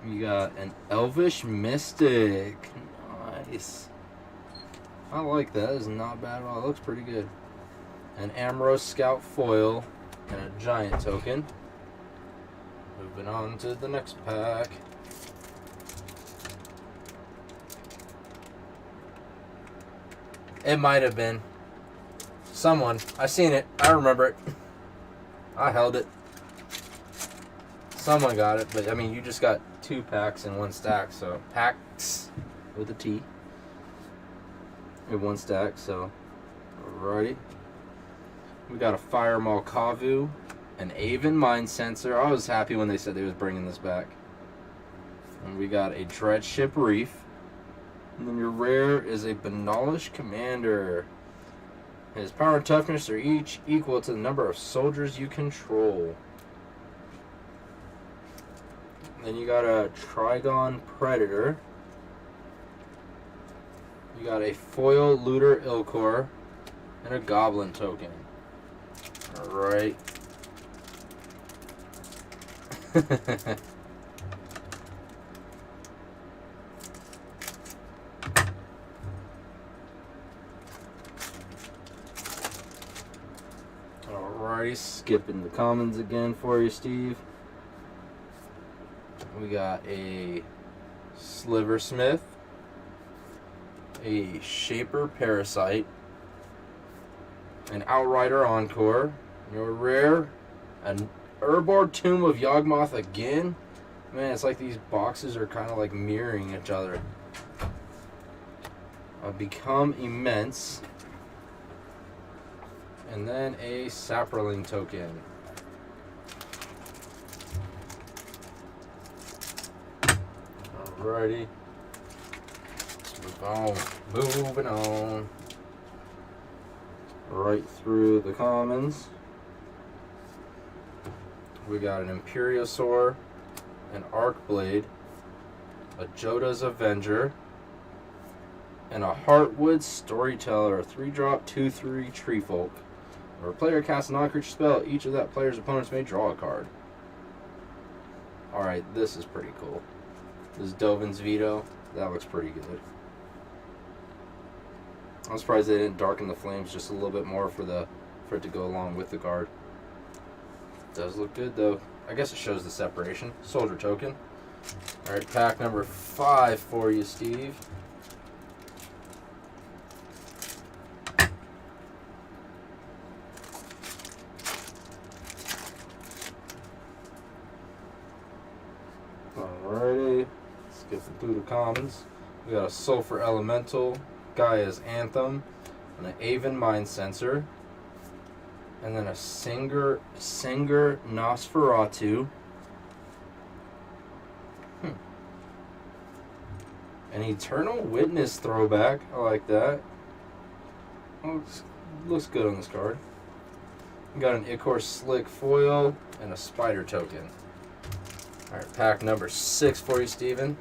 You got an Elvish Mystic. Nice. I like that. It's not bad at all. It looks pretty good. An Amros Scout Foil and a Giant token. Moving on to the next pack. It might have been someone. I seen it. I remember it. I held it. Someone got it, but I mean, you just got 2 packs in 1 stack, so packs with a T in 1 stack. So, alrighty. We got a Fire Malkavu, an Aven Mind Sensor. I was happy when they said they was bringing this back. And we got a Dreadship Reef. And then your rare is a Benalish Commander. His power and toughness are each equal to the number of soldiers you control. Then you got a Trigon Predator. You got a Foil Looter Ilkor and a Goblin token. Alright. Alrighty, skipping the commons again for you, Steve. We got a Sliversmith, a Shaper Parasite, an Outrider Encore, your rare, an Urborg Tomb of Yawgmoth again. Man, it's like these boxes are kind of like mirroring each other. Become Immense, and then a Saproling token. Alrighty. Let's move on. Moving on. Right through the commons. We got an Imperiosaur, an Arcblade, a Joda's Avenger, and a Heartwood Storyteller, a 3-drop, 2/3 Treefolk. Where a player casts a non-creature spell, each of that player's opponents may draw a card. Alright, this is pretty cool. This is Dovin's Veto. That looks pretty good. I'm surprised they didn't darken the flames just a little bit more for it to go along with the card. Does look good though. I guess it shows the separation. Soldier token. Alright, pack number 5 for you, Steve. Alrighty. Skipping through the commons. We got a Sulfur Elemental, Gaia's Anthem, and an Aven Mind Sensor. And then a Singer Nosferatu. An Eternal Witness throwback. I like that. Looks good on this card. We got an Ichor Slick foil and a Spider token. Alright, pack number 6 for you, Steven.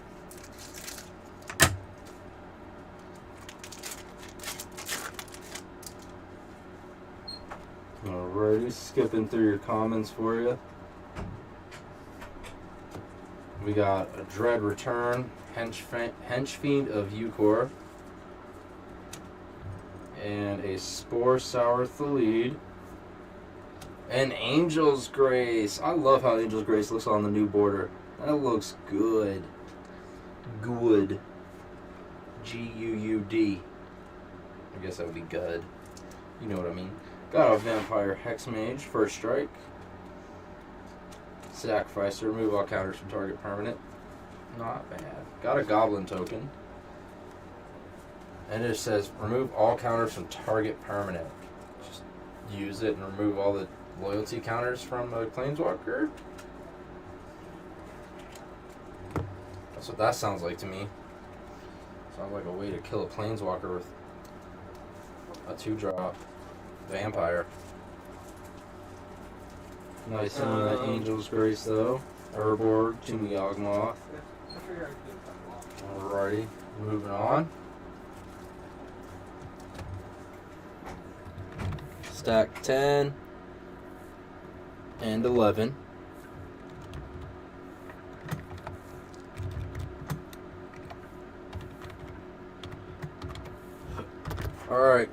Alrighty, skipping through your comments for you. We got a Dread Return, Henchfiend of Eucor, and a Spore Sour Thalid, and Angel's Grace. I love how Angel's Grace looks on the new border. That looks good. Good. G-U-U-D. I guess that would be good. You know what I mean. Got a Vampire Hexmage, First Strike. Sacrifice to remove all counters from target permanent. Not bad. Got a Goblin token. And it says remove all counters from target permanent. Just use it and remove all the loyalty counters from a Planeswalker. That's what that sounds like to me. Sounds like a way to kill a Planeswalker with a 2-drop Vampire. Nice in that Angel's Grace though. Urborg, Tomb of Yawgmoth. Alrighty, moving on. Stack 10 and 11. Alright,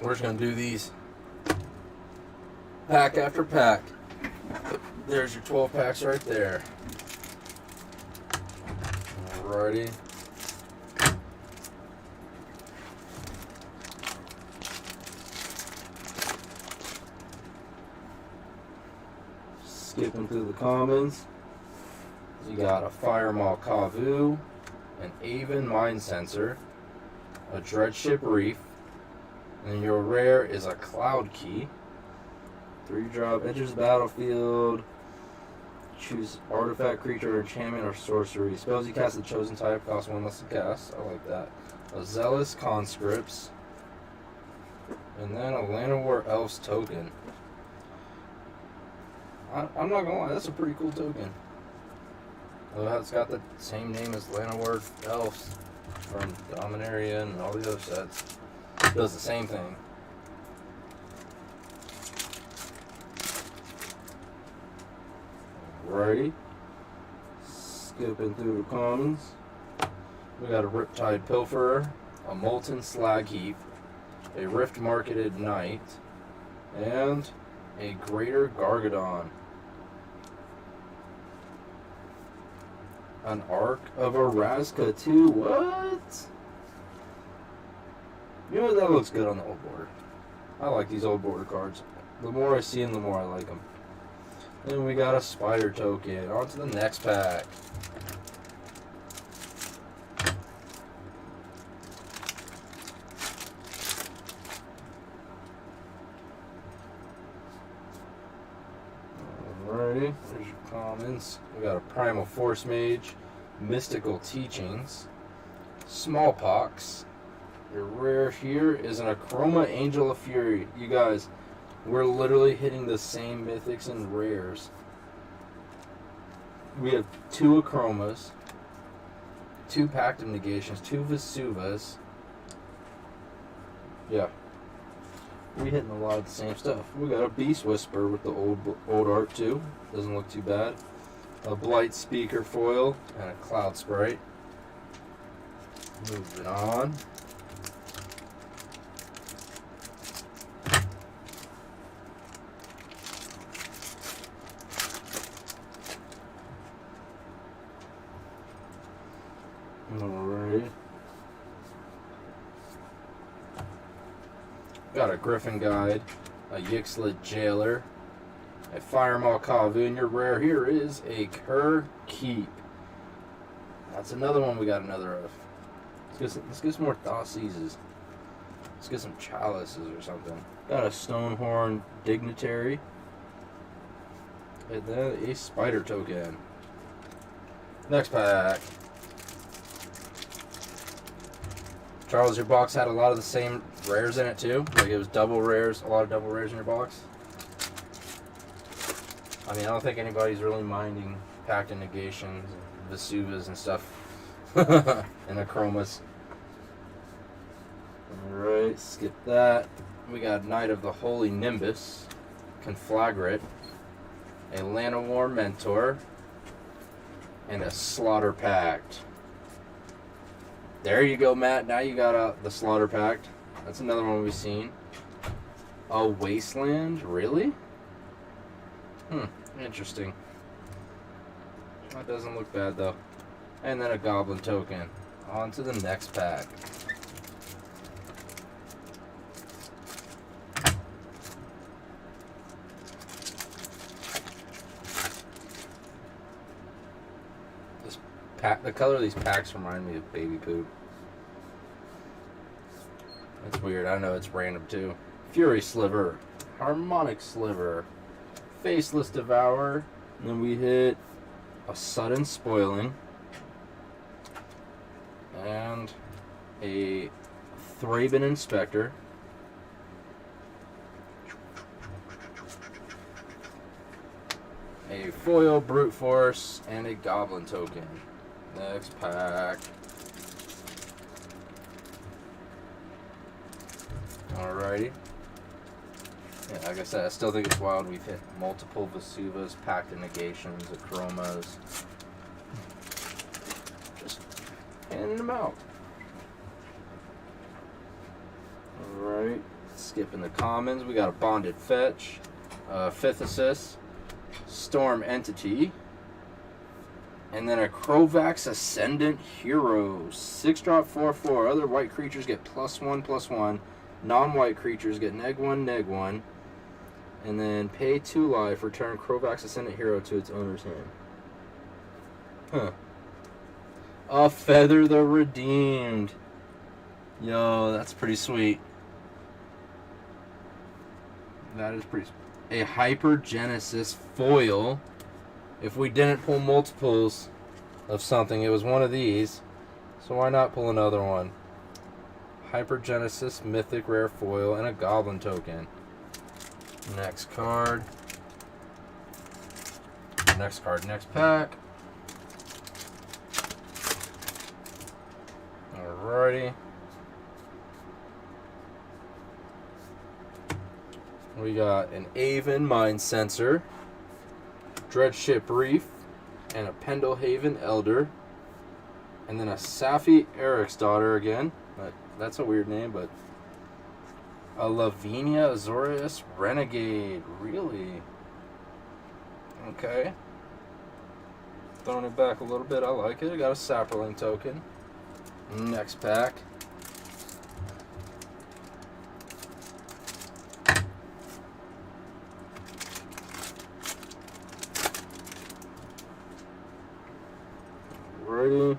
we're just going to do these pack after pack. There's your 12 packs right there. Alrighty. Skipping through the commons. You got a Firemaw Kavu, an Aven Mind Sensor, a Dreadship Reef, and your rare is a Cloud Key. 3-drop, enters the battlefield. Choose artifact, creature, enchantment, or sorcery. Spells you cast the chosen type cost 1 less to cast. I like that. A Zealous Conscripts. And then a Llanowar Elves token. I'm not gonna lie, that's a pretty cool token. It's got the same name as Llanowar Elves from Dominaria and all the other sets. It does the same thing. Alrighty. Skipping through the commons. We got a Riptide Pilferer, a Molten Slag Heap, a Rift Marketed Knight, and a Greater Gargadon. An Arc of Araska too. What? You know what? That looks good on the old border. I like these old border cards. The more I see them, the more I like them. Then we got a Spider token. On to the next pack. Alrighty, there's your commons. We got a Primal Force Mage, Mystical Teachings, Smallpox. Your rare here is an Achroma Angel of Fury. You guys, we're literally hitting the same mythics and rares. We have 2 Achromas, 2 Pact of Negations, 2 Vesuvas. Yeah. We're hitting a lot of the same stuff. We got a Beast Whisper with the old art too. Doesn't look too bad. A Blight Speaker foil and a Cloud Sprite. Moving on. Alright. Got a Griffin Guide, a Yixlet Jailer, a Firemaw Kavu, and your rare here is a Kerr Keep. That's another one we got another of. Let's get some more Thoughtseizes. Let's get some Chalices or something. Got a Stonehorn Dignitary, and then a Spider token. Next pack. Charles, your box had a lot of the same rares in it too? Like it was double rares, a lot of double rares in your box? I mean, I don't think anybody's really minding Pact of Negations, Vesuvas and stuff. And Achromas. Alright, skip that. We got Knight of the Holy Nimbus, Conflagrate, a Llanowar Mentor, and a Slaughter Pact. There you go, Matt. Now you got the Slaughter Pact. That's another one we've seen. A Wasteland? Really? Interesting. That doesn't look bad, though. And then a Goblin token. On to the next pack. The color of these packs remind me of baby poop. That's weird. I know it's random too. Fury Sliver, Harmonic Sliver, Faceless Devourer, and then we hit a Sudden Spoiling, and a Thraben Inspector, a Foil Brute Force, and a Goblin token. Next pack. Alrighty. Yeah, like I said, I still think it's wild. We've hit multiple Vesuvas, Pact of Negations, Achromas. Just handing them out. Alright. Skipping the commons. We got a Bonded Fetch, Fifth Assist, Storm Entity, and then a Krovax Ascendant Hero. 6-drop 4/4. Other white creatures get +1/+1. Non-white creatures get -1/-1. And then pay 2 life. Return Krovax Ascendant Hero to its owner's hand. Huh. A Feather the Redeemed. Yo, that's pretty sweet. That is pretty sweet. A Hypergenesis Foil. If we didn't pull multiples of something, it was one of these. So why not pull another one? Hypergenesis, Mythic Rare Foil, and a Goblin token. Next card. Next card, next pack. Alrighty. We got an Aven Mind Sensor, Dreadship Reef, and a Pendlehaven Elder, and then a Safi Eric's Daughter again. That's a weird name, but a Lavinia Azorius Renegade. Really? Okay. Throwing it back a little bit. I like it. I got a Saproling token. Next pack. Ready.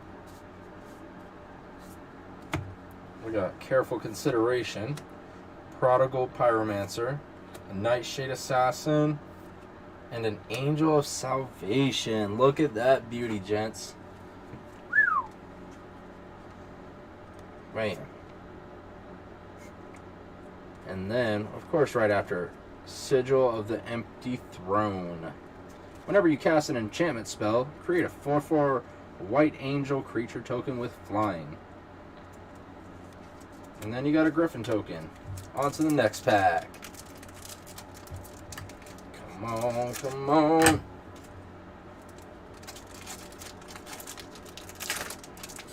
We got Careful Consideration, Prodigal Pyromancer, a Nightshade Assassin, and an Angel of Salvation. Look at that beauty, gents. Man. And then, of course, right after, Sigil of the Empty Throne. Whenever you cast an enchantment spell, create a 4/4 White Angel creature token with flying. And then you got a Griffin token. On to the next pack. Come on, come on.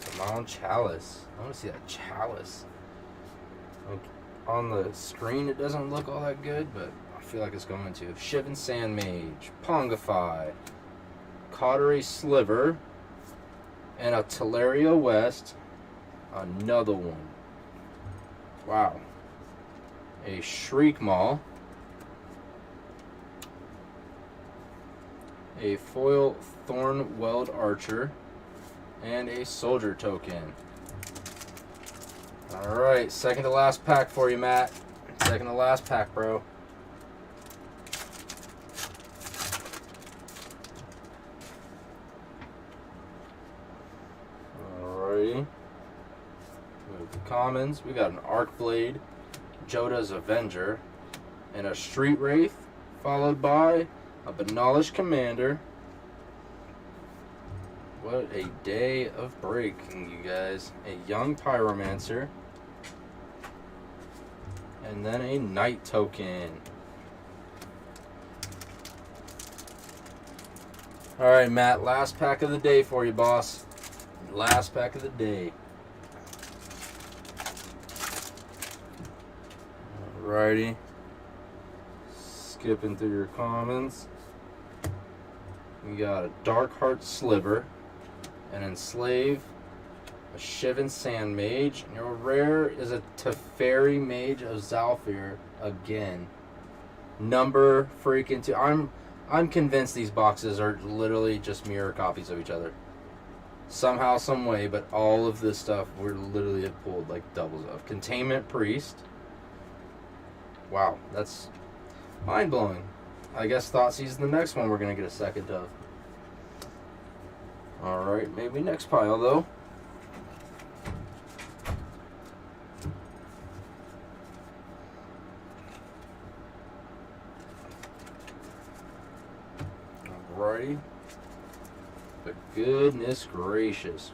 Come on, Chalice. I want to see that Chalice. On the screen, it doesn't look all that good, but I feel like it's going to. Shivan Sandmage, Pongify, Cautery Sliver, and a Teleria West. Another one. Wow. A Shriek Maw, a Foil Thornweld Archer, and a Soldier token. Alright, second to last pack for you, Matt. Second to last pack, bro. Alrighty. Move the commons. We got an Arcblade, Joda's Avenger, and a Street Wraith, followed by a Benolosh Commander. What a day of breaking, you guys. A Young Pyromancer, and then a Knight token. All right, Matt, last pack of the day for you, boss. Last pack of the day. Alrighty. Skipping through your commons. We got a Darkheart Sliver, an Enslave, a Shivan Sand Mage, and your rare is a Teferi Mage of Zalfir again. Number freaking 2. I'm convinced these boxes are literally just mirror copies of each other. Somehow, some way, but all of this stuff we're literally have pulled like doubles of. Containment Priest. Wow, that's mind-blowing. I guess Thoughtseize the next one we're going to get a second of. Alright, maybe next pile though. Alrighty. But goodness gracious.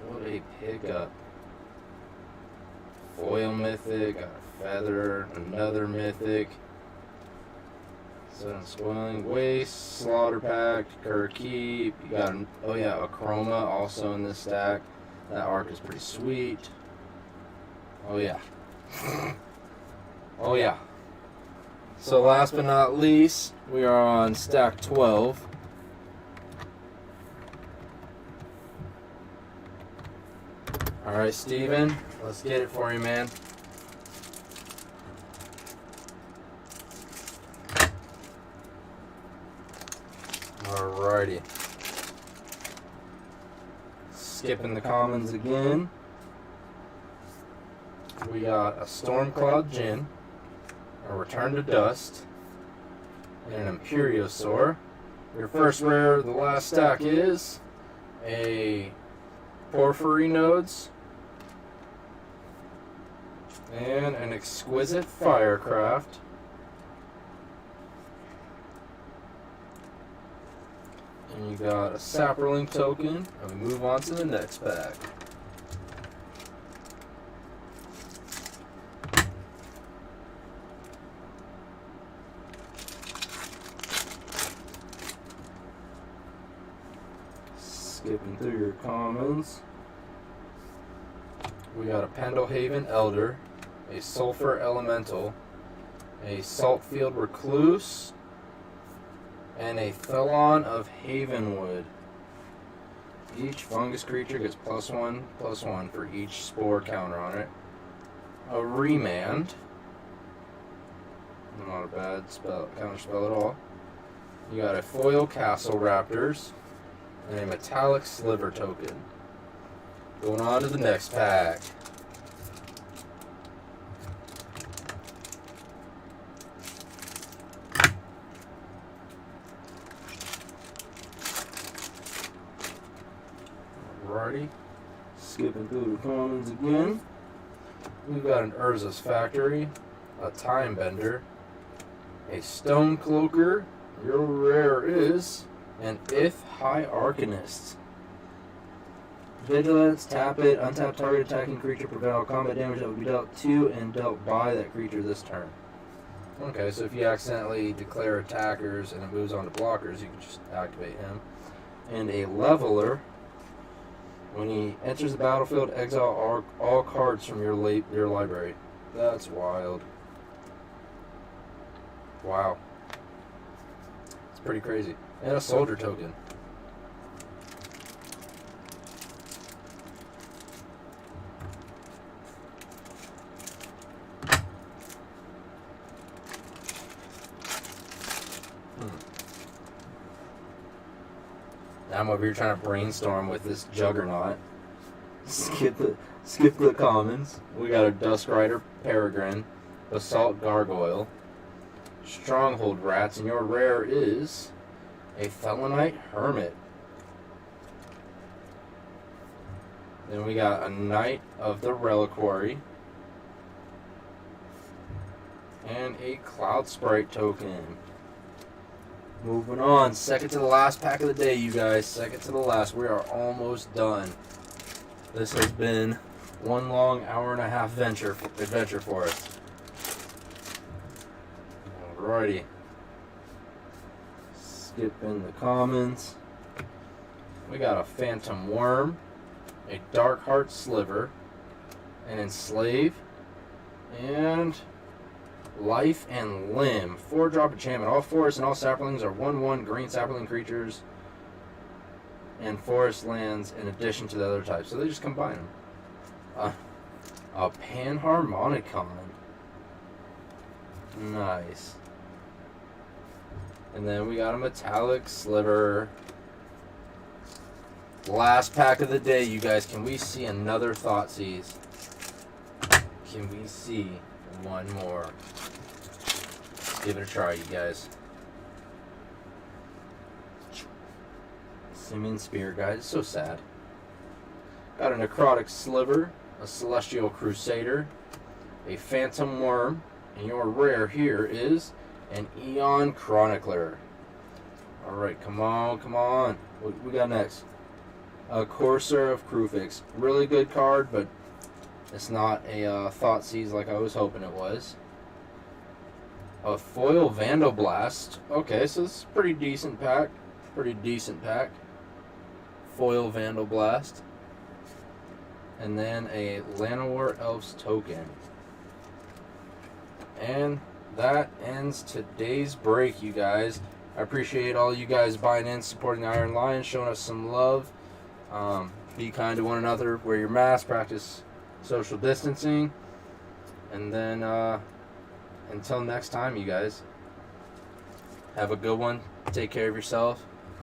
What a pickup. Foil Mythic, got a Feather, another Mythic. Unspoiling Waste, Slaughter Pact, Keep. You got a Chroma also in this stack. That arc is pretty sweet. Oh yeah. Oh yeah. So last but not least, we are on stack 12. Alright, Steven, let's get it for you, man. Alrighty. Skipping the commons again. We got a Stormcloud Djinn, a Return to Dust, and an Imperiosaur. Your first rare of the last stack is a Porphyry Nodes and an Exquisite Firecraft. And you got a Saproling token, and we move on to the next pack. Skipping through your commons. We got a Pendelhaven Elder, a Sulfur Elemental, a Saltfield Recluse, and a Thelon of Havenwood. Each fungus creature gets +1/+1 for each spore counter on it. A Remand. Not a bad counter spell at all. You got a Foil Castle Raptors and a Metallic Sliver token. Going on to the next pack. Alrighty. Skipping through the commons again. We've got an Urza's Factory, a Time Bender, a Stone Cloaker. Your rare is an Ith High Arcanist. Vigilance, tap it, untap target attacking creature, prevent all combat damage that would be dealt to and dealt by that creature this turn. Okay, so if you accidentally declare attackers and it moves on to blockers, you can just activate him. And a Leveler. When he enters the battlefield, exile all cards from your library. That's wild. Wow. It's pretty crazy. And a Soldier token. I'm over here trying to brainstorm with this juggernaut. Skip the commons. We got a Duskrider Peregrine, Basalt Gargoyle, Stronghold Rats, and your rare is a Felonite Hermit. Then we got a Knight of the Reliquary and a Cloud Sprite token. Moving on, second to the last pack of the day, you guys. Second to the last. We are almost done. This has been one long hour-and-a-half adventure for us. Alrighty. skipping the commons. We got a Phantom Worm, a Dark Heart Sliver, an Enslave, and Life and Limb. 4-drop enchantment. All forests and all saplings are 1/1 green sapling creatures and forest lands in addition to the other types. So they just combine them. A Panharmonicon. Nice. And then we got a Metallic Sliver. Last pack of the day, you guys. Can we see another Thoughtseize? Can we see one more? Let's give it a try, you guys. Simian Spear, guys. It's so sad. Got a Necrotic Sliver, a Celestial Crusader, a Phantom Worm, and your rare here is an Eon Chronicler. Alright, come on, come on. What we got next? A Courser of Krufix. Really good card, but it's not a Thoughtseize like I was hoping it was. A Foil Vandalblast. Okay, so this is a pretty decent pack. Pretty decent pack. Foil Vandalblast. And then a Llanowar Elves token. And that ends today's break, you guys. I appreciate all you guys buying in, supporting the Iron Lion, showing us some love. Be kind to one another, wear your mask, practice social distancing. And then, until next time, you guys, have a good one. Take care of yourself.